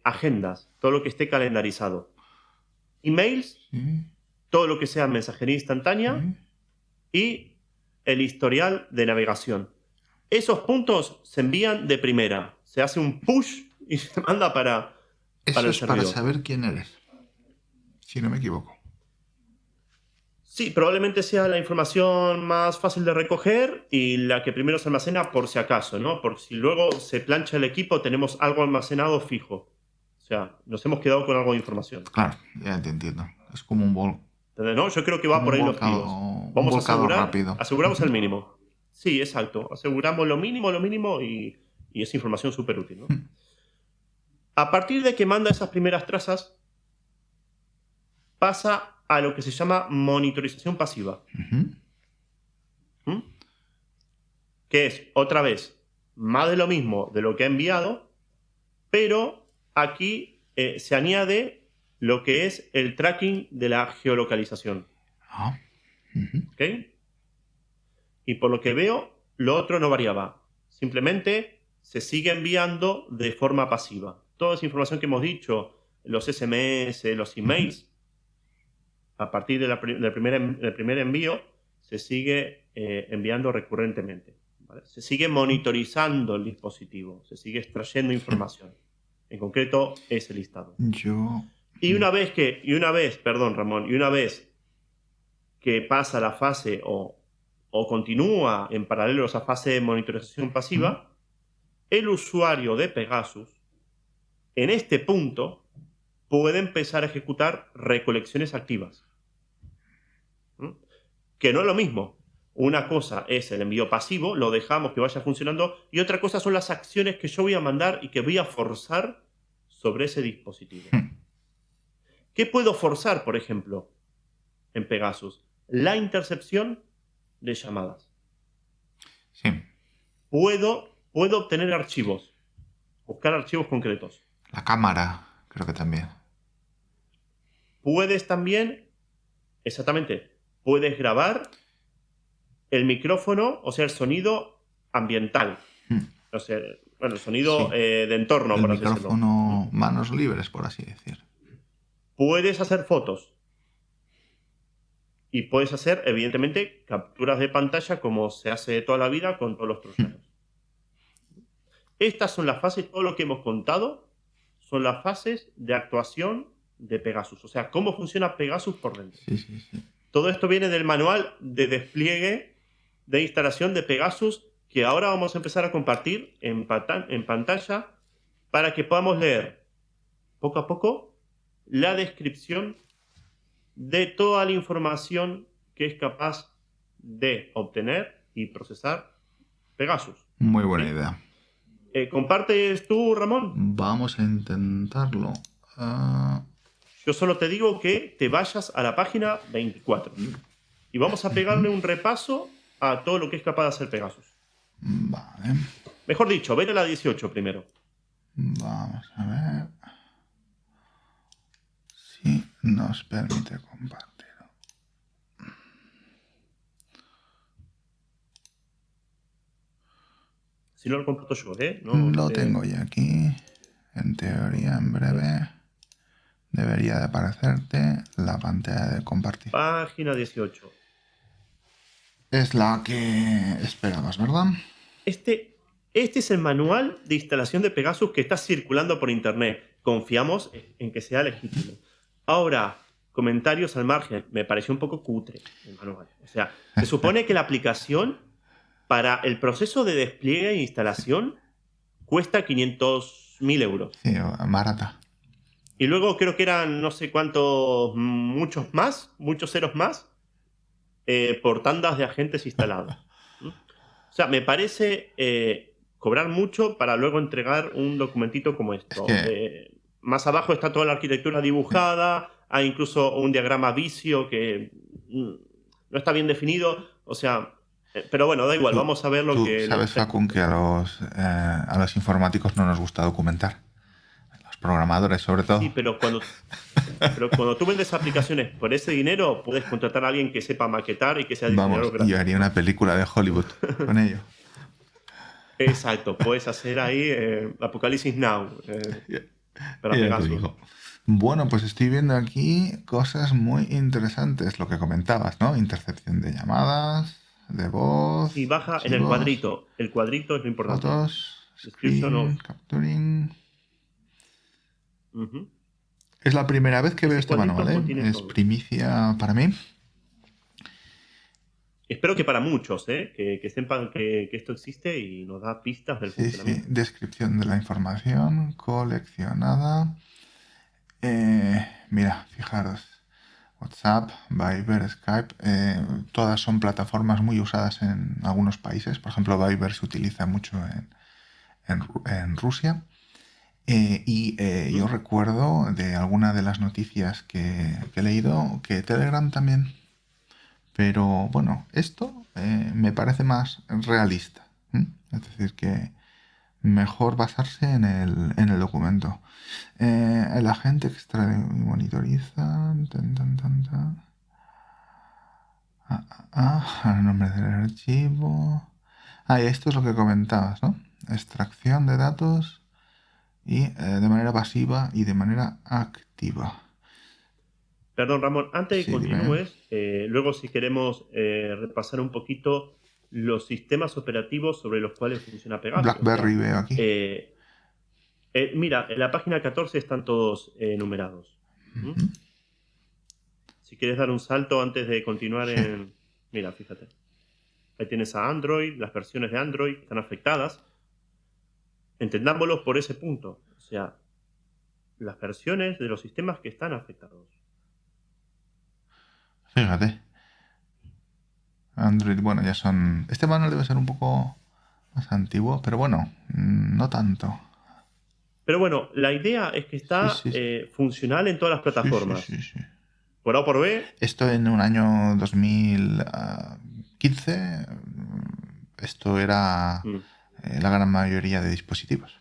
agendas, todo lo que esté calendarizado, emails, todo lo que sea mensajería instantánea y el historial de navegación. Esos puntos se envían de primera, se hace un push y se manda para Eso el es servidor. para saber quién eres, si no me equivoco. Sí, probablemente sea la información más fácil de recoger y la que primero se almacena por si acaso, ¿no? Porque si luego se plancha el equipo, tenemos algo almacenado fijo. O sea, nos hemos quedado con algo de información. Claro, ya te entiendo. Es como un ¿Entendés, no? Yo creo que va por ahí los tiros. Vamos a asegurar, rápido. aseguramos el mínimo. Sí, exacto. Aseguramos lo mínimo y es información súper útil, ¿no? A partir de que manda esas primeras trazas, pasa a lo que se llama monitorización pasiva. Que es, otra vez, más de lo mismo de lo que ha enviado, pero aquí se añade lo que es el tracking de la geolocalización. ¿Ok? Y por lo que veo, lo otro no variaba. Simplemente se sigue enviando de forma pasiva. Toda esa información que hemos dicho, los SMS, los emails, a partir del primer envío, se sigue enviando recurrentemente. ¿Vale? Se sigue monitorizando el dispositivo, se sigue extrayendo información. En concreto, ese listado. Y una vez, perdón, Ramón, y una vez que pasa la fase o continúa en paralelo esa fase de monitorización pasiva, el usuario de Pegasus en este punto puede empezar a ejecutar recolecciones activas. ¿Mm? Que no es lo mismo. Una cosa es el envío pasivo, lo dejamos que vaya funcionando, y otra cosa son las acciones que yo voy a mandar y que voy a forzar sobre ese dispositivo. ¿Qué puedo forzar, por ejemplo, en Pegasus? La intercepción de llamadas. Sí. Puedo obtener archivos, buscar archivos concretos. La cámara, creo que también. Puedes también, exactamente, puedes grabar el micrófono, o sea, el sonido ambiental. O sea, bueno, el sonido Sí. de entorno, El por así decirlo. micrófono manos libres, por así decir. Puedes hacer fotos. Y puedes hacer, evidentemente, capturas de pantalla como se hace toda la vida con todos los troyanos. Estas son las fases, todo lo que hemos contado son las fases de actuación de Pegasus. O sea, cómo funciona Pegasus por dentro. Sí. Todo esto viene del manual de despliegue de instalación de Pegasus que ahora vamos a empezar a compartir en pantalla para que podamos leer poco a poco la descripción de toda la información que es capaz de obtener y procesar Pegasus. Muy buena ¿Sí? idea. ¿Compartes tú, Ramón? Vamos a intentarlo. Yo solo te digo que te vayas a la página 24 y vamos a pegarle un repaso a todo lo que es capaz de hacer Pegasus. Vale. Mejor dicho, vete a la 18 primero. Vamos a ver si nos permite compartir. Si no lo comparto yo, ¿eh? Lo tengo ya aquí. En teoría, en breve, debería de aparecerte la pantalla de compartir. Página 18. Es la que esperabas, ¿verdad? Este es el manual de instalación de Pegasus que está circulando por internet. Confiamos en que sea legítimo. Ahora, comentarios al margen. Me pareció un poco cutre el manual. O sea, se supone que la aplicación para el proceso de despliegue e instalación cuesta 500.000 euros. Sí, barata. Y luego creo que eran no sé cuántos, muchos ceros más, por tandas de agentes instalados. ¿Mm? O sea, me parece cobrar mucho para luego entregar un documentito como Es esto. que Más abajo está toda la arquitectura dibujada, hay incluso un diagrama vicio que no está bien definido. O sea, pero bueno, da igual, vamos a ver lo tú que sabes, Facun, que a los informáticos no nos gusta documentar. A los programadores, sobre todo. Sí, pero cuando tú vendes aplicaciones por ese dinero, puedes contratar a alguien que sepa maquetar y que sea diseñador Vamos, yo gráfico, haría ¿no? una película de Hollywood con ello. Exacto, puedes hacer ahí Apocalipsis Now para Ya te Pegasus. digo. Bueno, pues estoy viendo aquí cosas muy interesantes, lo que comentabas, ¿no? Intercepción de llamadas, de voz, Sí, baja en el archivos, cuadrito. El cuadrito es lo importante. fotos, Description of. screen, capturing. Ujú. Es la primera vez que veo Ese este manual, cuadrito ¿eh? contiene Es todo. primicia para mí. Espero que para muchos, que sepan que esto existe y nos da pistas del Sí, sí. funcionamiento. Descripción de la información coleccionada. Mira, fijaros. WhatsApp, Viber, Skype, todas son plataformas muy usadas en algunos países. Por ejemplo, Viber se utiliza mucho en Rusia. Yo recuerdo de alguna de las noticias que he leído que Telegram también. Pero bueno, esto me parece más realista. Es decir, que mejor basarse en el documento. El agente extrae y monitoriza. El nombre del archivo. Y esto es lo que comentabas, ¿no? Extracción de datos y de manera pasiva y de manera activa. Perdón, Ramón, antes de que Sí, dime. continúes, luego si queremos repasar un poquito los sistemas operativos sobre los cuales funciona Pegasus. O BlackBerry sea, veo aquí. mira, en la página 14 están todos numerados. ¿Mm? Si quieres dar un salto antes de continuar Sí. en... Mira, fíjate. Ahí tienes a Android, las versiones de Android están afectadas. Entendámoslo por ese punto. O sea, las versiones de los sistemas que están afectados. Fíjate. Android, bueno, ya son... Este manual debe ser un poco más antiguo, pero bueno, no tanto. Pero bueno, la idea es que Sí, está sí, funcional en todas las sí, sí, plataformas. sí, sí. Por A o por B, Esto en un año 2015, esto era mm, la gran mayoría de dispositivos.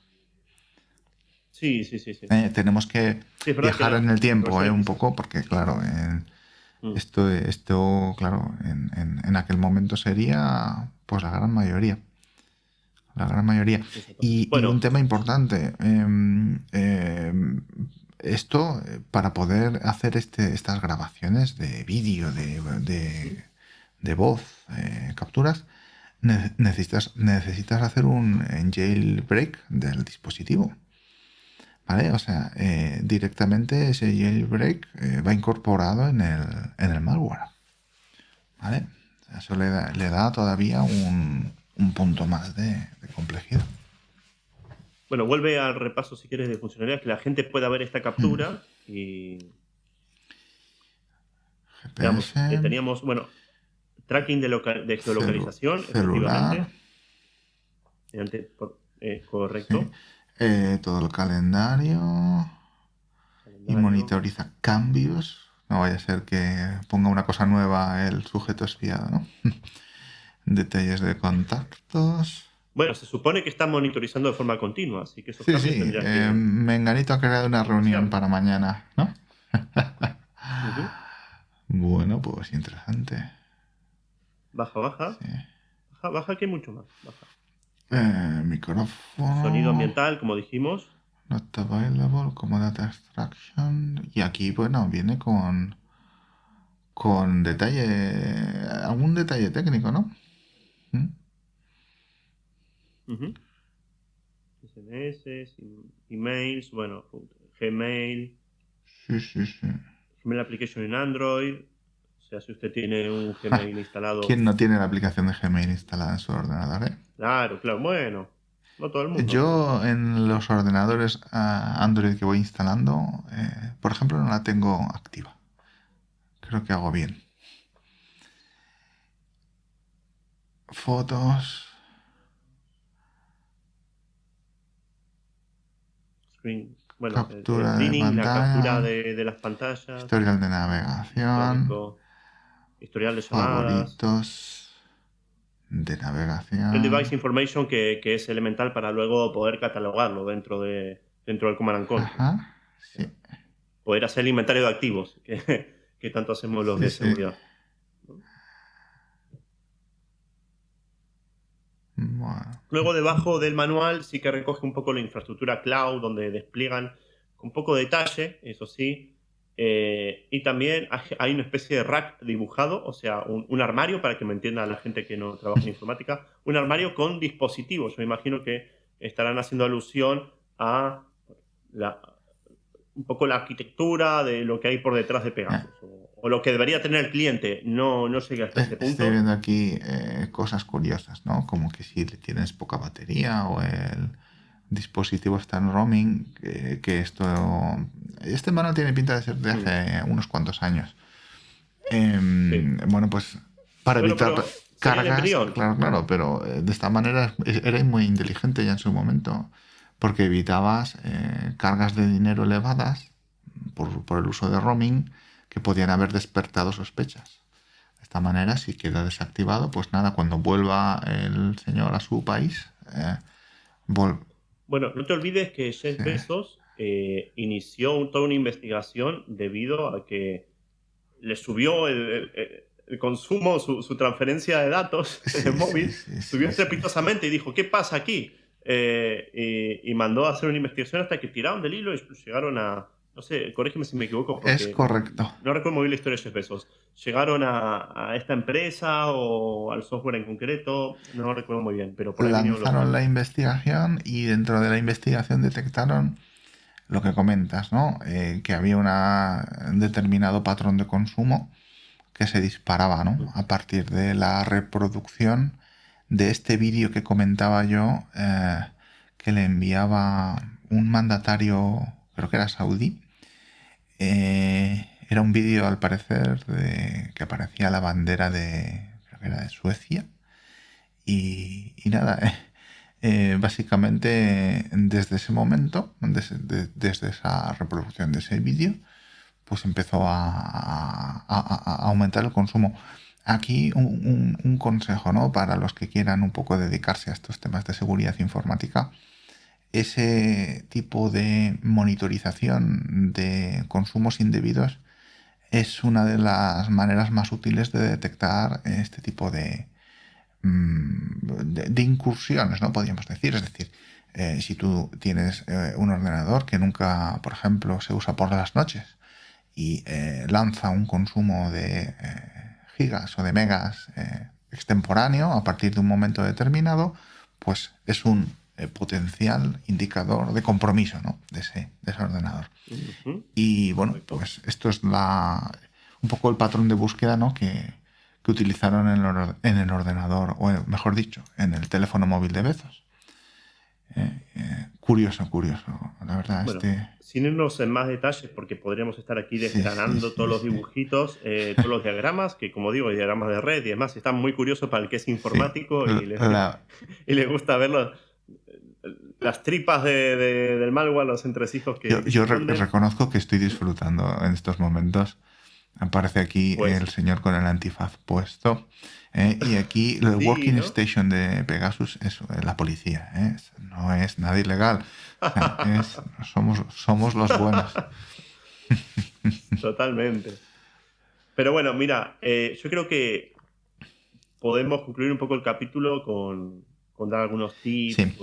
sí, sí, sí, sí. Tenemos que Sí, es verdad que viajar en el la tiempo versión un X. poco, porque claro, Mm, esto claro, en aquel momento sería pues la gran mayoría. La gran mayoría. exacto. Y un Bueno, tema importante, esto, para poder hacer estas grabaciones de vídeo, de voz, capturas, necesitas hacer un jailbreak del dispositivo. ¿Vale? O sea, directamente ese jailbreak va incorporado en el malware. ¿Vale? O sea, eso le da todavía un punto más de complejidad. bueno, vuelve al repaso, si quieres, de funcionalidades, que la gente pueda ver esta captura y, GPS, digamos, teníamos, bueno, tracking de geolocalización, celular, efectivamente, sí. correcto, Todo el calendario y calendario, monitoriza cambios. No vaya a ser que ponga una cosa nueva el sujeto espiado, ¿no? Detalles de contactos. bueno, se supone que está monitorizando de forma continua, así que esos Sí, cambios sí. tendría que Menganito ha creado una reunión iniciar. para mañana, ¿no? Ujú. Bueno, pues interesante. Baja, baja, Sí. baja, baja, que hay mucho más. Baja. Sonido Micrófono. ambiental, como dijimos. Not available como data extraction. Y aquí, bueno, viene con detalle, algún detalle técnico, ¿no? ¿Mm? Ujú. SMS, emails, bueno, Gmail, Sí, sí, sí. Gmail Application en Android. O sea, si usted tiene un Ja, Gmail instalado. ¿quién no tiene la aplicación de Gmail instalada en su ordenador, eh? Claro, claro, bueno, no todo el mundo, pero Yo en los ordenadores Android que voy instalando, por ejemplo, no la tengo activa. Creo que hago bien. Fotos, bueno, el captura de screening, la captura pantalla, de las pantallas, historial de navegación, histórico, historial de llamadas, favoritos de el device navegación. information que es elemental para luego poder catalogarlo dentro del command and control. Ajá, O sí, sea, poder hacer el inventario de activos, que tanto hacemos los sí, de sí. seguridad, ¿no? Bueno, Luego, debajo del manual, sí que recoge un poco la infraestructura cloud, donde despliegan con poco detalle, eso sí. Y también hay una especie de rack dibujado, o sea, un armario, para que me entienda la gente que no trabaja en informática, un armario con dispositivos. Yo imagino que estarán haciendo alusión a la, un poco la arquitectura de lo que hay por detrás de ya. Pegasus, o lo que debería tener el cliente. No, no llegué hasta ese Estoy punto. viendo aquí cosas curiosas, ¿no? Como que si le tienes poca batería o el dispositivo está en roaming, que esto... Este manual tiene pinta de ser de Mm, hace unos cuantos años. sí. Bueno, pues para Bueno, evitar pero sería el cargas, embrión. claro, claro, pero de esta manera era muy inteligente ya en su momento, porque evitabas cargas de dinero elevadas por el uso de roaming que podían haber despertado sospechas. De esta manera, si queda desactivado, pues nada, cuando vuelva el señor a su país, vol- Bueno, no te olvides que sí, Jeff Bezos inició toda una investigación debido a que le subió el consumo, su transferencia de datos sí, sí, móvil, sí, subió sí, sí. estrepitosamente y dijo, ¿qué pasa aquí? Y mandó a hacer una investigación hasta que tiraron del hilo y llegaron a, no sé, corrígeme si me equivoco, Es porque correcto. no recuerdo muy bien la historia de Jeff Bezos. Llegaron a esta empresa o al software en concreto, no recuerdo muy bien, pero por ahí vinieron los Lanzaron la tiros. investigación y dentro de la investigación detectaron lo que comentas, ¿no? Que había un determinado patrón de consumo que se disparaba, ¿no? A partir de la reproducción de este vídeo que comentaba yo, que le enviaba un mandatario creo que era saudí. Era un vídeo, al parecer, que aparecía la bandera creo que era de Suecia. Y nada, básicamente desde ese momento, desde esa reproducción de ese vídeo, pues empezó a aumentar el consumo. Aquí un consejo, ¿no? Para los que quieran un poco dedicarse a estos temas de seguridad informática. Ese tipo de monitorización de consumos indebidos es una de las maneras más útiles de detectar este tipo de incursiones, ¿no? Podríamos decir. Es decir, si tú tienes un ordenador que nunca, por ejemplo, se usa por las noches y lanza un consumo de gigas o de megas extemporáneo a partir de un momento determinado, pues es un potencial indicador de compromiso, ¿no? de ese ordenador. Ujú. Y bueno, Correcto. pues esto es un poco el patrón de búsqueda, ¿no? que utilizaron en el ordenador, o mejor dicho, en el teléfono móvil de Bezos. Curioso, la verdad, Bueno, sin irnos en más detalles, porque podríamos estar aquí Sí, sí, desgranando sí, todos los sí. dibujitos, todos los diagramas, que como digo, hay diagramas de red y demás, están muy curiosos para el que es Sí. informático La, y le gusta ver las tripas del malware, los entresijos que se yo esconden. reconozco que estoy disfrutando en estos momentos. Aparece aquí Pues el señor con el antifaz puesto. Y aquí el sí, Working ¿no? Station de Pegasus es la policía. No es nada ilegal. O sea, somos los buenos. Totalmente. Pero bueno, mira, yo creo que podemos concluir un poco el capítulo con dar algunos tips Sí,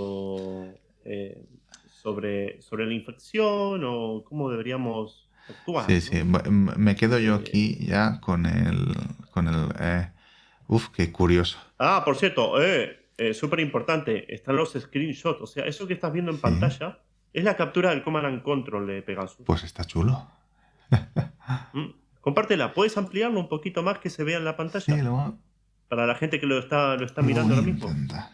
sobre la infección o cómo deberíamos actuar, sí, sí. ¿no? Me quedo yo Eh, aquí ya con el. Uf, qué curioso. por cierto, súper importante, están los screenshots, o sea, eso que estás viendo en Sí, pantalla es la captura del Command and Control de Pegasus. pues está chulo. ¿Mm? Compártela, ¿puedes ampliarlo un poquito más que se vea en la Sí, pantalla? Para la gente que lo está lo mirando voy a ahora mismo. intentar.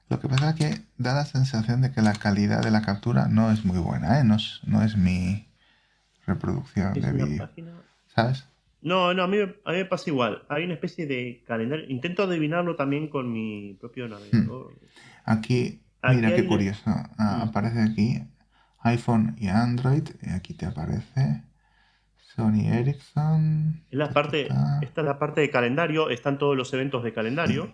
Lo que pasa es que da la sensación de que la calidad de la captura no es muy buena, ¿eh? No es mi reproducción Es de una vídeo, página. ¿sabes? No, no, a mí me pasa igual. Hay una especie de calendario. Intento adivinarlo también con mi propio Hmm. navegador. Aquí, Aquí mira qué hay. curioso. Ujú. Aparece aquí iPhone y Android. Y aquí te aparece Sony Ericsson. Es la Ta, ta, parte, ta. esta es la parte de calendario. Están todos los eventos de Sí, calendario.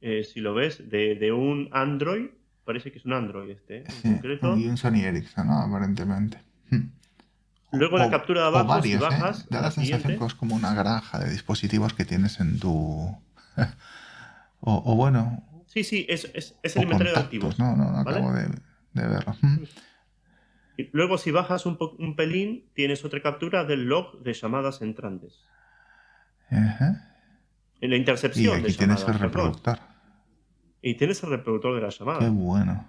Si lo ves, de un Android. Parece que es un Android en sí. Y concreto. un Sony Ericsson, ¿no? Aparentemente. O, Luego la o- captura de o abajo, si varios, ¿eh? bajas Da a la la sensación que siguiente. es como una granja de dispositivos que tienes en tu. O bueno, Sí, sí, es el o inventario de contactos, activos. no acabo ¿Vale? de verlo. Y luego, si bajas un pelín, tienes otra captura del log de llamadas entrantes. Ajá. En la Y intercepción de aquí tienes el llamadas, perdón. reproductor. Y tienes el reproductor de la Qué llamada. bueno.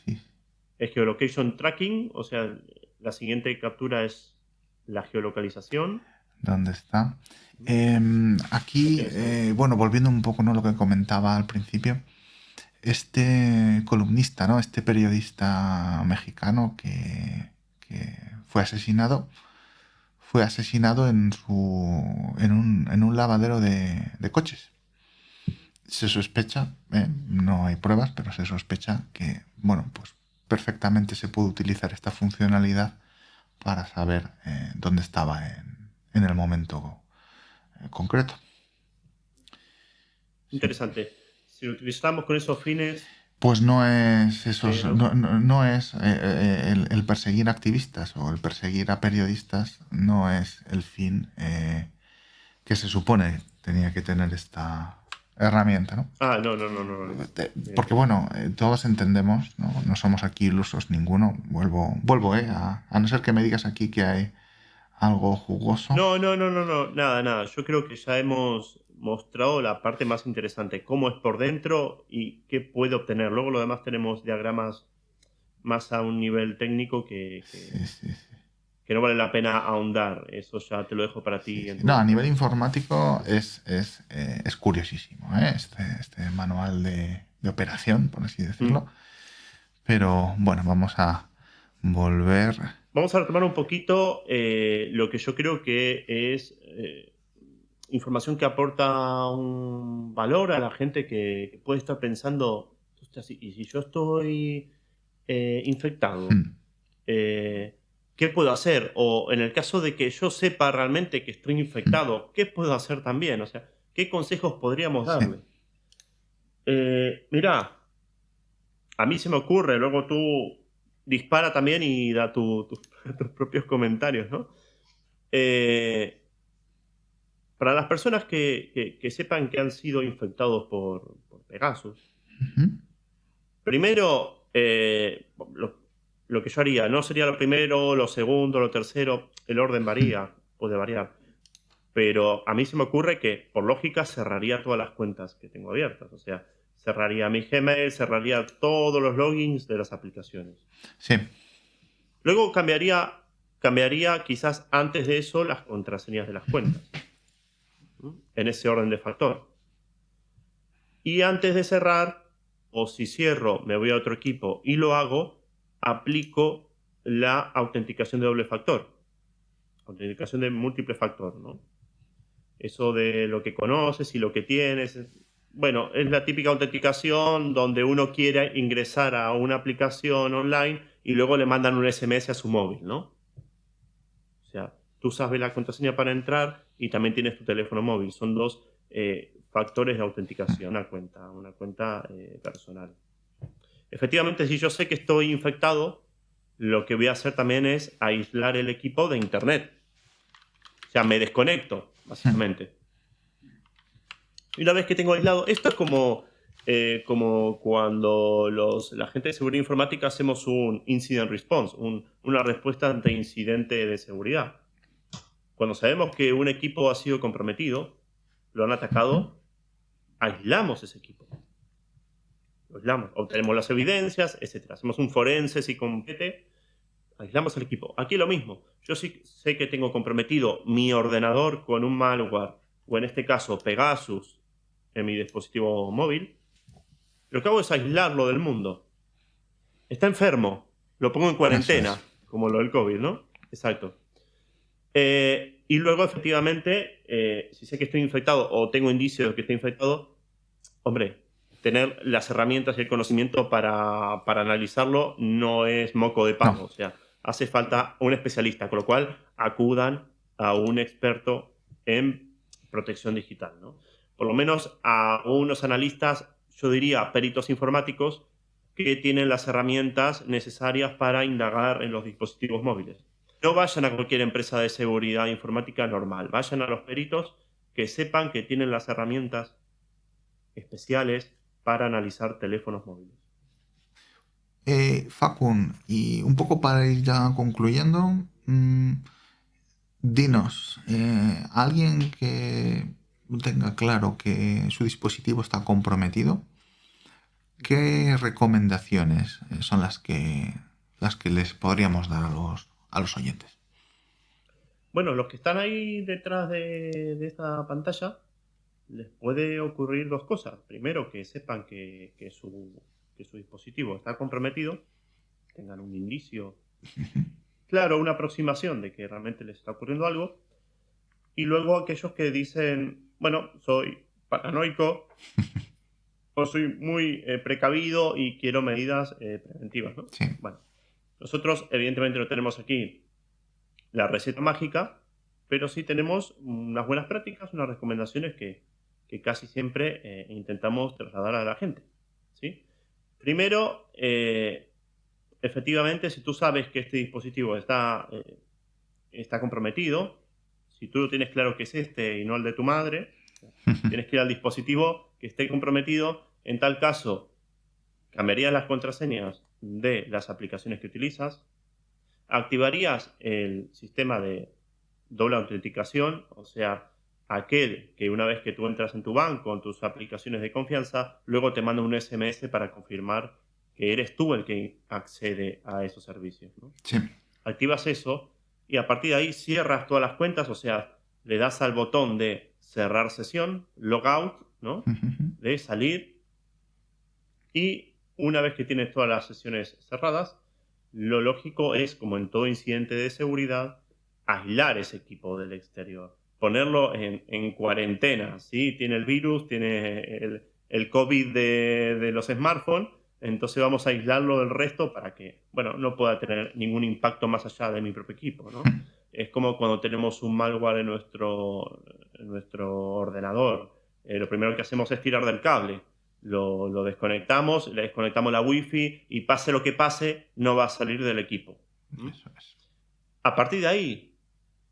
Sí. Es geolocation tracking, o sea, la siguiente captura es la geolocalización. ¿Dónde está? Lo Aquí, tienes ahí. bueno, volviendo un poco, ¿no?, lo que comentaba al principio, este columnista, ¿no? Este periodista mexicano que fue asesinado en un lavadero de coches. Se sospecha, no hay pruebas, pero se sospecha que, bueno, pues perfectamente se puede utilizar esta funcionalidad para saber dónde estaba en el momento concreto. Sí. Interesante. Si lo utilizamos con esos fines, Pues no es ¿no? no es el perseguir activistas o el perseguir a periodistas, no es el fin que se supone tenía que tener esta herramienta, ¿no? No, no, no, no, no. Porque bueno, todos entendemos, ¿no? No somos aquí ilusos ninguno. Vuelvo, a no ser que me digas aquí que hay algo jugoso. No, no, no, no, no, nada, nada. Yo creo que ya hemos mostrado la parte más interesante, cómo es por dentro y qué puede obtener. Luego lo demás tenemos diagramas más a un nivel técnico que, Sí, que- sí, sí. que no vale la pena ahondar. Eso ya te lo dejo para Sí, ti sí. en tu No, a nivel despacho. informático es curiosísimo, ¿eh? Este manual de operación, por así Mm. decirlo. Pero bueno, volver. Vamos a retomar un poquito lo que yo creo que es información que aporta un valor a la gente que puede estar pensando, "Ostras, y si yo estoy infectado, ¿qué puedo hacer? O en el caso de que yo sepa realmente que estoy infectado, ¿qué puedo hacer también? O sea, ¿qué consejos podríamos Sí. darle? Mirá, a mí se me ocurre, luego tú dispara también y da tus propios comentarios, ¿no? Eh, para las personas que sepan que han sido infectados por Pegasus, Ujú. primero, lo que yo haría, no sería lo primero, lo segundo, lo tercero, el orden varía, puede variar, pero a mí se me ocurre que, por lógica, cerraría todas las cuentas que tengo abiertas, o sea, cerraría mi Gmail, cerraría todos los logins de las aplicaciones. Sí. Luego cambiaría quizás antes de eso las contraseñas de las cuentas, ¿m? En ese orden de factor. Y antes de cerrar, o si cierro, me voy a otro equipo y lo hago, aplico la autenticación de doble factor, autenticación de múltiple factor, ¿no? Eso de lo que conoces y lo que tienes. Bueno, es la típica autenticación donde uno quiere ingresar a una aplicación online y luego le mandan un SMS a su móvil, ¿no? O sea, tú sabes la contraseña para entrar y también tienes tu teléfono móvil. Son dos factores de autenticación a una cuenta personal. Efectivamente, si yo sé que estoy infectado, lo que voy a hacer también es aislar el equipo de Internet. O sea, me desconecto, básicamente. Y una vez que tengo aislado, esto es como cuando la gente de seguridad informática hacemos un incident response, una respuesta ante incidente de seguridad. Cuando sabemos que un equipo ha sido comprometido, lo han atacado, aislamos ese equipo. Lo aislamos, obtenemos las evidencias, etc. Hacemos un forense si compete, aislamos el equipo. Aquí lo mismo. Yo sí sé que tengo comprometido mi ordenador con un malware, o en este caso Pegasus, en mi dispositivo móvil. Lo que hago es aislarlo del mundo. Está enfermo, lo pongo en Eso es. cuarentena, como lo del COVID, ¿no? Exacto. Y luego, efectivamente, si sé que estoy infectado o tengo indicios de que estoy infectado, hombre, tener las herramientas y el conocimiento para analizarlo no es moco de No. pavo. O sea, hace falta un especialista, con lo cual acudan a un experto en protección digital, ¿no? Por lo menos a unos analistas, yo diría peritos informáticos, que tienen las herramientas necesarias para indagar en los dispositivos móviles. No vayan a cualquier empresa de seguridad informática normal, vayan a los peritos que sepan que tienen las herramientas especiales para analizar teléfonos móviles. Facun, y un poco para ir ya concluyendo, dinos, alguien que tenga claro que su dispositivo está comprometido, ¿qué recomendaciones son las que les podríamos dar a los oyentes? Bueno, los que están ahí detrás de esta pantalla les puede ocurrir dos cosas. Primero, que sepan que su dispositivo está comprometido, tengan un indicio claro, una aproximación de que realmente les está ocurriendo algo. Y luego aquellos que dicen, bueno, soy paranoico o soy muy precavido y quiero medidas preventivas, ¿no? Sí. Bueno, nosotros evidentemente no tenemos aquí la receta mágica, pero sí tenemos unas buenas prácticas, unas recomendaciones que casi siempre intentamos trasladar a la gente, ¿sí? Primero, efectivamente, si tú sabes que este dispositivo está comprometido, si tú lo tienes claro que es este y no el de tu madre, tienes que ir al dispositivo que esté comprometido. En tal caso, cambiarías las contraseñas de las aplicaciones que utilizas, activarías el sistema de doble autenticación, o sea, aquel que una vez que tú entras en tu banco, en tus aplicaciones de confianza, luego te manda un SMS para confirmar que eres tú el que accede a esos servicios, ¿no? Sí. Activas eso y a partir de ahí cierras todas las cuentas, o sea, le das al botón de cerrar sesión, logout, ¿no? De salir, y una vez que tienes todas las sesiones cerradas, lo lógico es, como en todo incidente de seguridad, aislar ese equipo del exterior, ponerlo en cuarentena, ¿sí? Tiene el virus, tiene el COVID de los smartphones, entonces vamos a aislarlo del resto para que, bueno, no pueda tener ningún impacto más allá de mi propio equipo, ¿no? Es como cuando tenemos un malware en nuestro ordenador. Lo primero que hacemos es tirar del cable. Lo desconectamos, le desconectamos la wifi y pase lo que pase, no va a salir del equipo. ¿Mm? Eso es. A partir de ahí,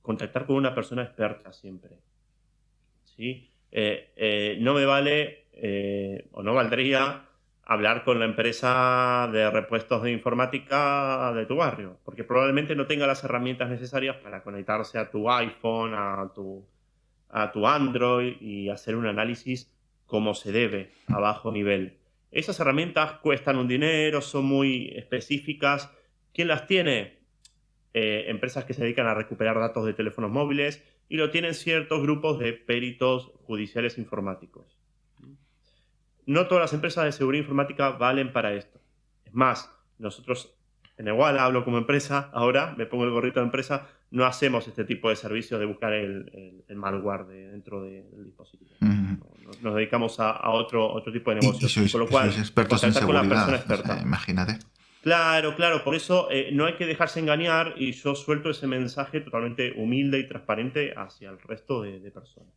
contactar con una persona experta siempre. ¿Sí? No me vale o no valdría hablar con la empresa de repuestos de informática de tu barrio, porque probablemente no tenga las herramientas necesarias para conectarse a tu iPhone, a tu Android y hacer un análisis como se debe, a bajo nivel. Esas herramientas cuestan un dinero, son muy específicas. ¿Quién las tiene? Empresas que se dedican a recuperar datos de teléfonos móviles y lo tienen ciertos grupos de peritos judiciales informáticos. No todas las empresas de seguridad informática valen para esto. Es más, nosotros en Igual hablo como empresa, ahora me pongo el gorrito de empresa, no hacemos este tipo de servicios de buscar el malware dentro del dispositivo. Mm. Nos dedicamos a otro tipo de Y negocios. Con lo sois cual, expertos en contactar con la persona seguridad, o sea, experta. imagínate. Claro, claro, por eso no hay que dejarse engañar y yo suelto ese mensaje totalmente humilde y transparente hacia el resto de personas.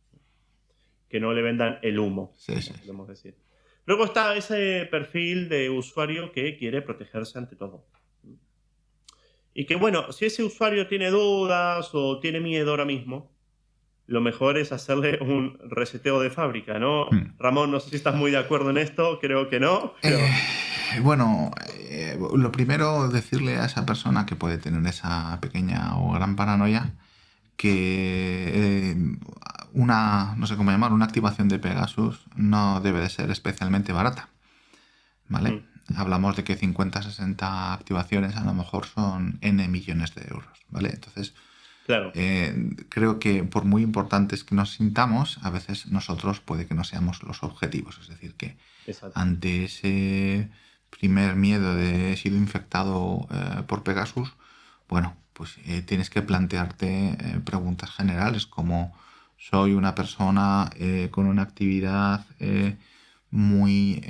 Que no le vendan el humo, Sí, como sí. podemos decir. Luego está ese perfil de usuario que quiere protegerse ante todo. Y que bueno, si ese usuario tiene dudas o tiene miedo ahora mismo, lo mejor es hacerle un reseteo de fábrica, ¿no? Mm. Ramón, no sé si estás muy de acuerdo en esto, creo que no, pero... Bueno, lo primero, decirle a esa persona que puede tener esa pequeña o gran paranoia que no sé cómo llamar, una activación de Pegasus no debe de ser especialmente barata, ¿vale? Hablamos de que 50, 60 activaciones a lo mejor son N millones de euros, ¿vale? Entonces, Claro. creo que por muy importantes que nos sintamos, a veces nosotros puede que no seamos los objetivos. Es decir, que Exacto. ante ese primer miedo de he sido infectado por Pegasus, bueno, pues tienes que plantearte preguntas generales como soy una persona con una actividad muy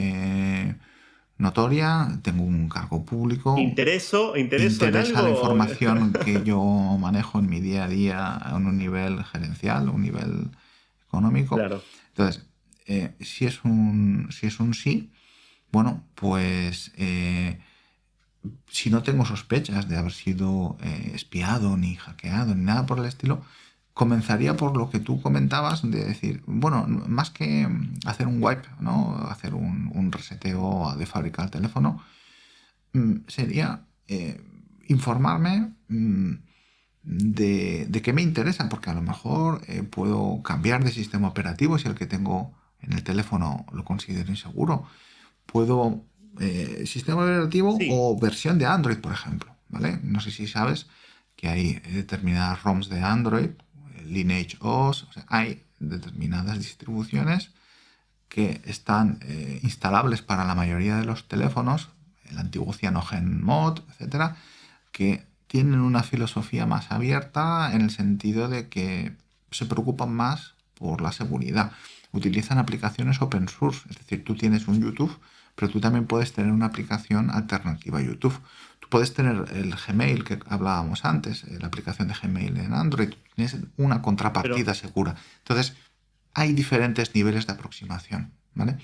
notoria, tengo un cargo público, ¿Intereso en interesa la algo? información que yo manejo en mi día a día a un nivel gerencial, un nivel económico. Claro. Entonces, si es un sí, bueno, pues si no tengo sospechas de haber sido espiado, ni hackeado, ni nada por el estilo, comenzaría por lo que tú comentabas de decir, bueno, más que hacer un wipe, ¿no? Hacer un reseteo de fábrica al teléfono, sería informarme de qué me interesa, porque a lo mejor puedo cambiar de sistema operativo si el que tengo en el teléfono lo considero inseguro. Puedo sistema operativo Sí, o versión de Android, por ejemplo, ¿vale? No sé si sabes que hay determinadas ROMs de Android, Lineage OS, o sea, hay determinadas distribuciones que están instalables para la mayoría de los teléfonos, el antiguo CyanogenMod, etcétera, que tienen una filosofía más abierta en el sentido de que se preocupan más por la seguridad. Utilizan aplicaciones open source, es decir, tú tienes un YouTube, pero tú también puedes tener una aplicación alternativa a YouTube. Tú puedes tener el Gmail que hablábamos antes, la aplicación de Gmail en Android, tienes una pero contrapartida segura. Entonces, hay diferentes niveles de aproximación, ¿vale?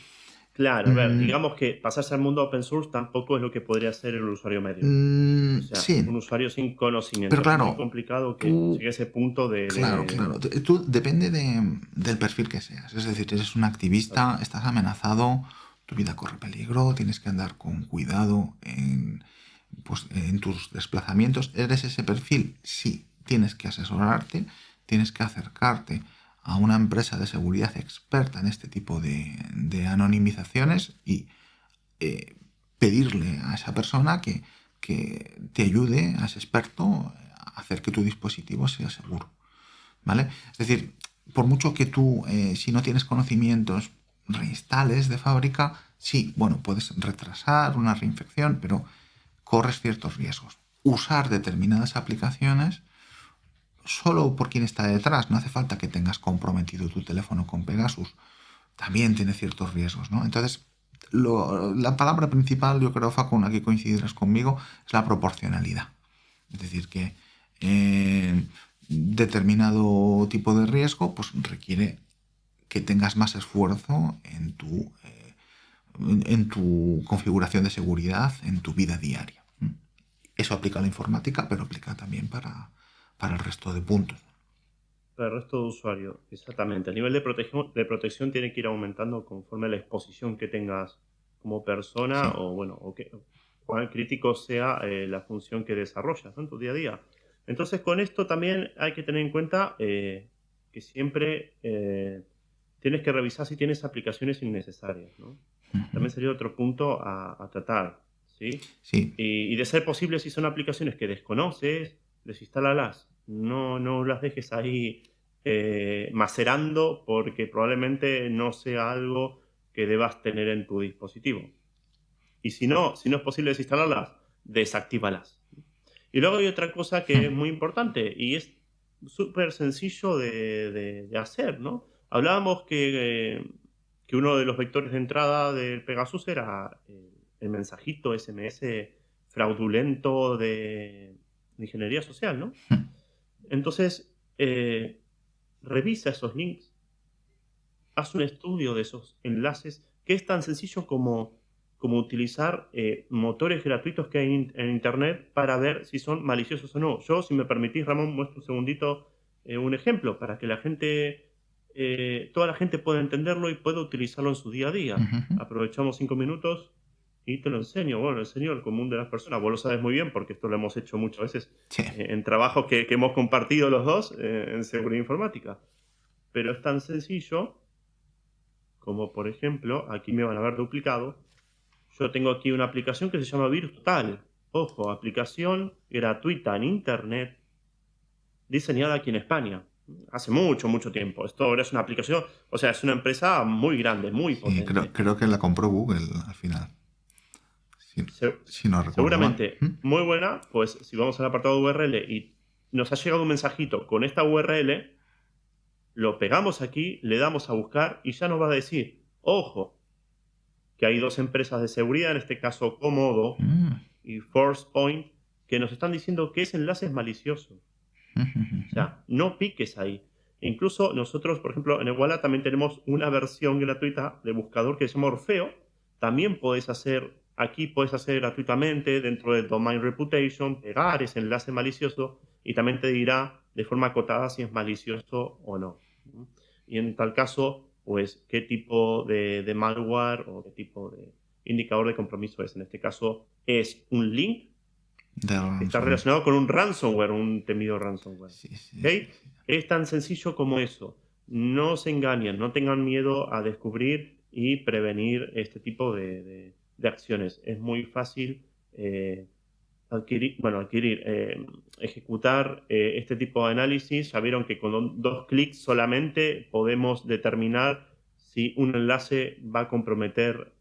claro, a ver, Mm, digamos que pasarse al mundo open source tampoco es lo que podría hacer el usuario medio. O sea, un sí, usuario sin pero conocimiento. Es muy claro, complicado que tú, llegue a ese punto claro, claro, tú depende del perfil que seas. Es decir, eres un activista, Exacto. estás amenazado, tu vida corre peligro, tienes que andar con cuidado en tus desplazamientos. ¿Eres ese perfil? Sí, tienes que asesorarte, tienes que acercarte a una empresa de seguridad experta en este tipo de anonimizaciones y eh, pedirle a esa persona que te ayude, a ese experto, a hacer que tu dispositivo sea seguro, ¿vale? Es decir, por mucho que tú, si no tienes conocimientos, reinstales de fábrica, sí, bueno, puedes retrasar una reinfección, pero corres ciertos riesgos. usar determinadas aplicaciones solo por quién está detrás. No hace falta que tengas comprometido tu teléfono con Pegasus. También tiene ciertos riesgos, ¿no? Entonces, la palabra principal, yo creo, Facu, aquí coincidirás conmigo, es la proporcionalidad. Es decir, que determinado tipo de riesgo pues requiere que tengas más esfuerzo en tu configuración de seguridad, en tu vida diaria. Eso aplica a la informática, pero aplica también para el resto de puntos. Para el resto de usuarios, exactamente. El nivel de protección tiene que ir aumentando conforme a la exposición que tengas como persona, Sí. o cuán crítico sea la función que desarrollas, ¿no?, en tu día a día. Entonces, con esto también hay que tener en cuenta que siempre tienes que revisar si tienes aplicaciones innecesarias, ¿no? También sería otro punto a tratar, ¿sí? Sí. Y de ser posible, si son aplicaciones que desconoces, desinstálalas. No las dejes ahí macerando, porque probablemente no sea algo que debas tener en tu dispositivo. Y si no es posible desinstalarlas, desactívalas. Y luego hay otra cosa que es muy importante y es súper sencillo de hacer, ¿no? Hablábamos que uno de los vectores de entrada del Pegasus era el mensajito SMS fraudulento de ingeniería social, ¿no? Entonces, revisa esos links, haz un estudio de esos enlaces, que es tan sencillo como utilizar motores gratuitos que hay en Internet para ver si son maliciosos o no. Yo, si me permitís, Ramón, muestro un segundito un ejemplo para que toda la gente pueda entenderlo y pueda utilizarlo en su día a día. Uh-huh. Aprovechamos 5 minutos y te lo enseño. Bueno, lo enseño al común de las personas. Vos lo sabes muy bien porque esto lo hemos hecho muchas veces Sí. en trabajos que hemos compartido los dos en seguridad informática. Pero es tan sencillo como, por ejemplo, aquí me van a ver duplicado. Yo tengo aquí una aplicación que se llama Virtual. Ojo, aplicación gratuita en Internet, diseñada aquí en España. Hace mucho, mucho tiempo. Esto ahora es una aplicación, o sea, es una empresa muy grande, muy Sí, potente. creo que la compró Google al final. Si, Se- si no recuerdo mal. Seguramente muy buena, pues si vamos al apartado URL y nos ha llegado un mensajito con esta URL, lo pegamos aquí, le damos a buscar y ya nos va a decir, ojo, que hay dos empresas de seguridad, en este caso Comodo y ForcePoint, que nos están diciendo que ese enlace es malicioso. O sea, no piques ahí. E incluso nosotros, por ejemplo, en Iguala también tenemos una versión gratuita de buscador que se llama Orfeo. También puedes hacer gratuitamente dentro del Domain Reputation, pegar ese enlace malicioso y también te dirá de forma acotada si es malicioso o no. Y en tal caso, pues qué tipo de malware o qué tipo de indicador de compromiso es. En este caso es un link que está relacionado con un ransomware, un temido ransomware. Sí, sí, ¿Okay? sí, sí. Es tan sencillo como eso. No se engañen, no tengan miedo a descubrir y prevenir este tipo de acciones. Es muy fácil ejecutar este tipo de análisis. Ya vieron que con 2 clics solamente podemos determinar si un enlace va a comprometer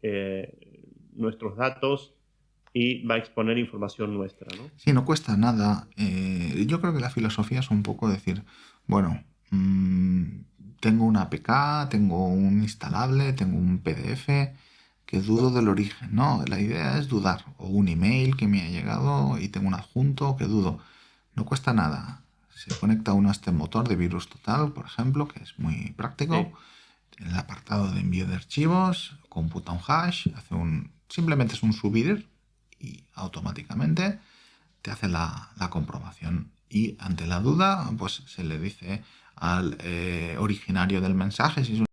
nuestros datos y va a exponer información nuestra, ¿no? Sí, no cuesta nada. Yo creo que la filosofía es un poco decir, bueno, tengo una APK, tengo un instalable, tengo un PDF, que dudo del origen. No, la idea es dudar. O un email que me ha llegado y tengo un adjunto que dudo. No cuesta nada. Se conecta uno a este motor de virus total, por ejemplo, que es muy práctico. Sí. En el apartado de envío de archivos, computa un hash, simplemente es un subir y automáticamente te hace la comprobación. Y ante la duda, pues se le dice al originario del mensaje, si es un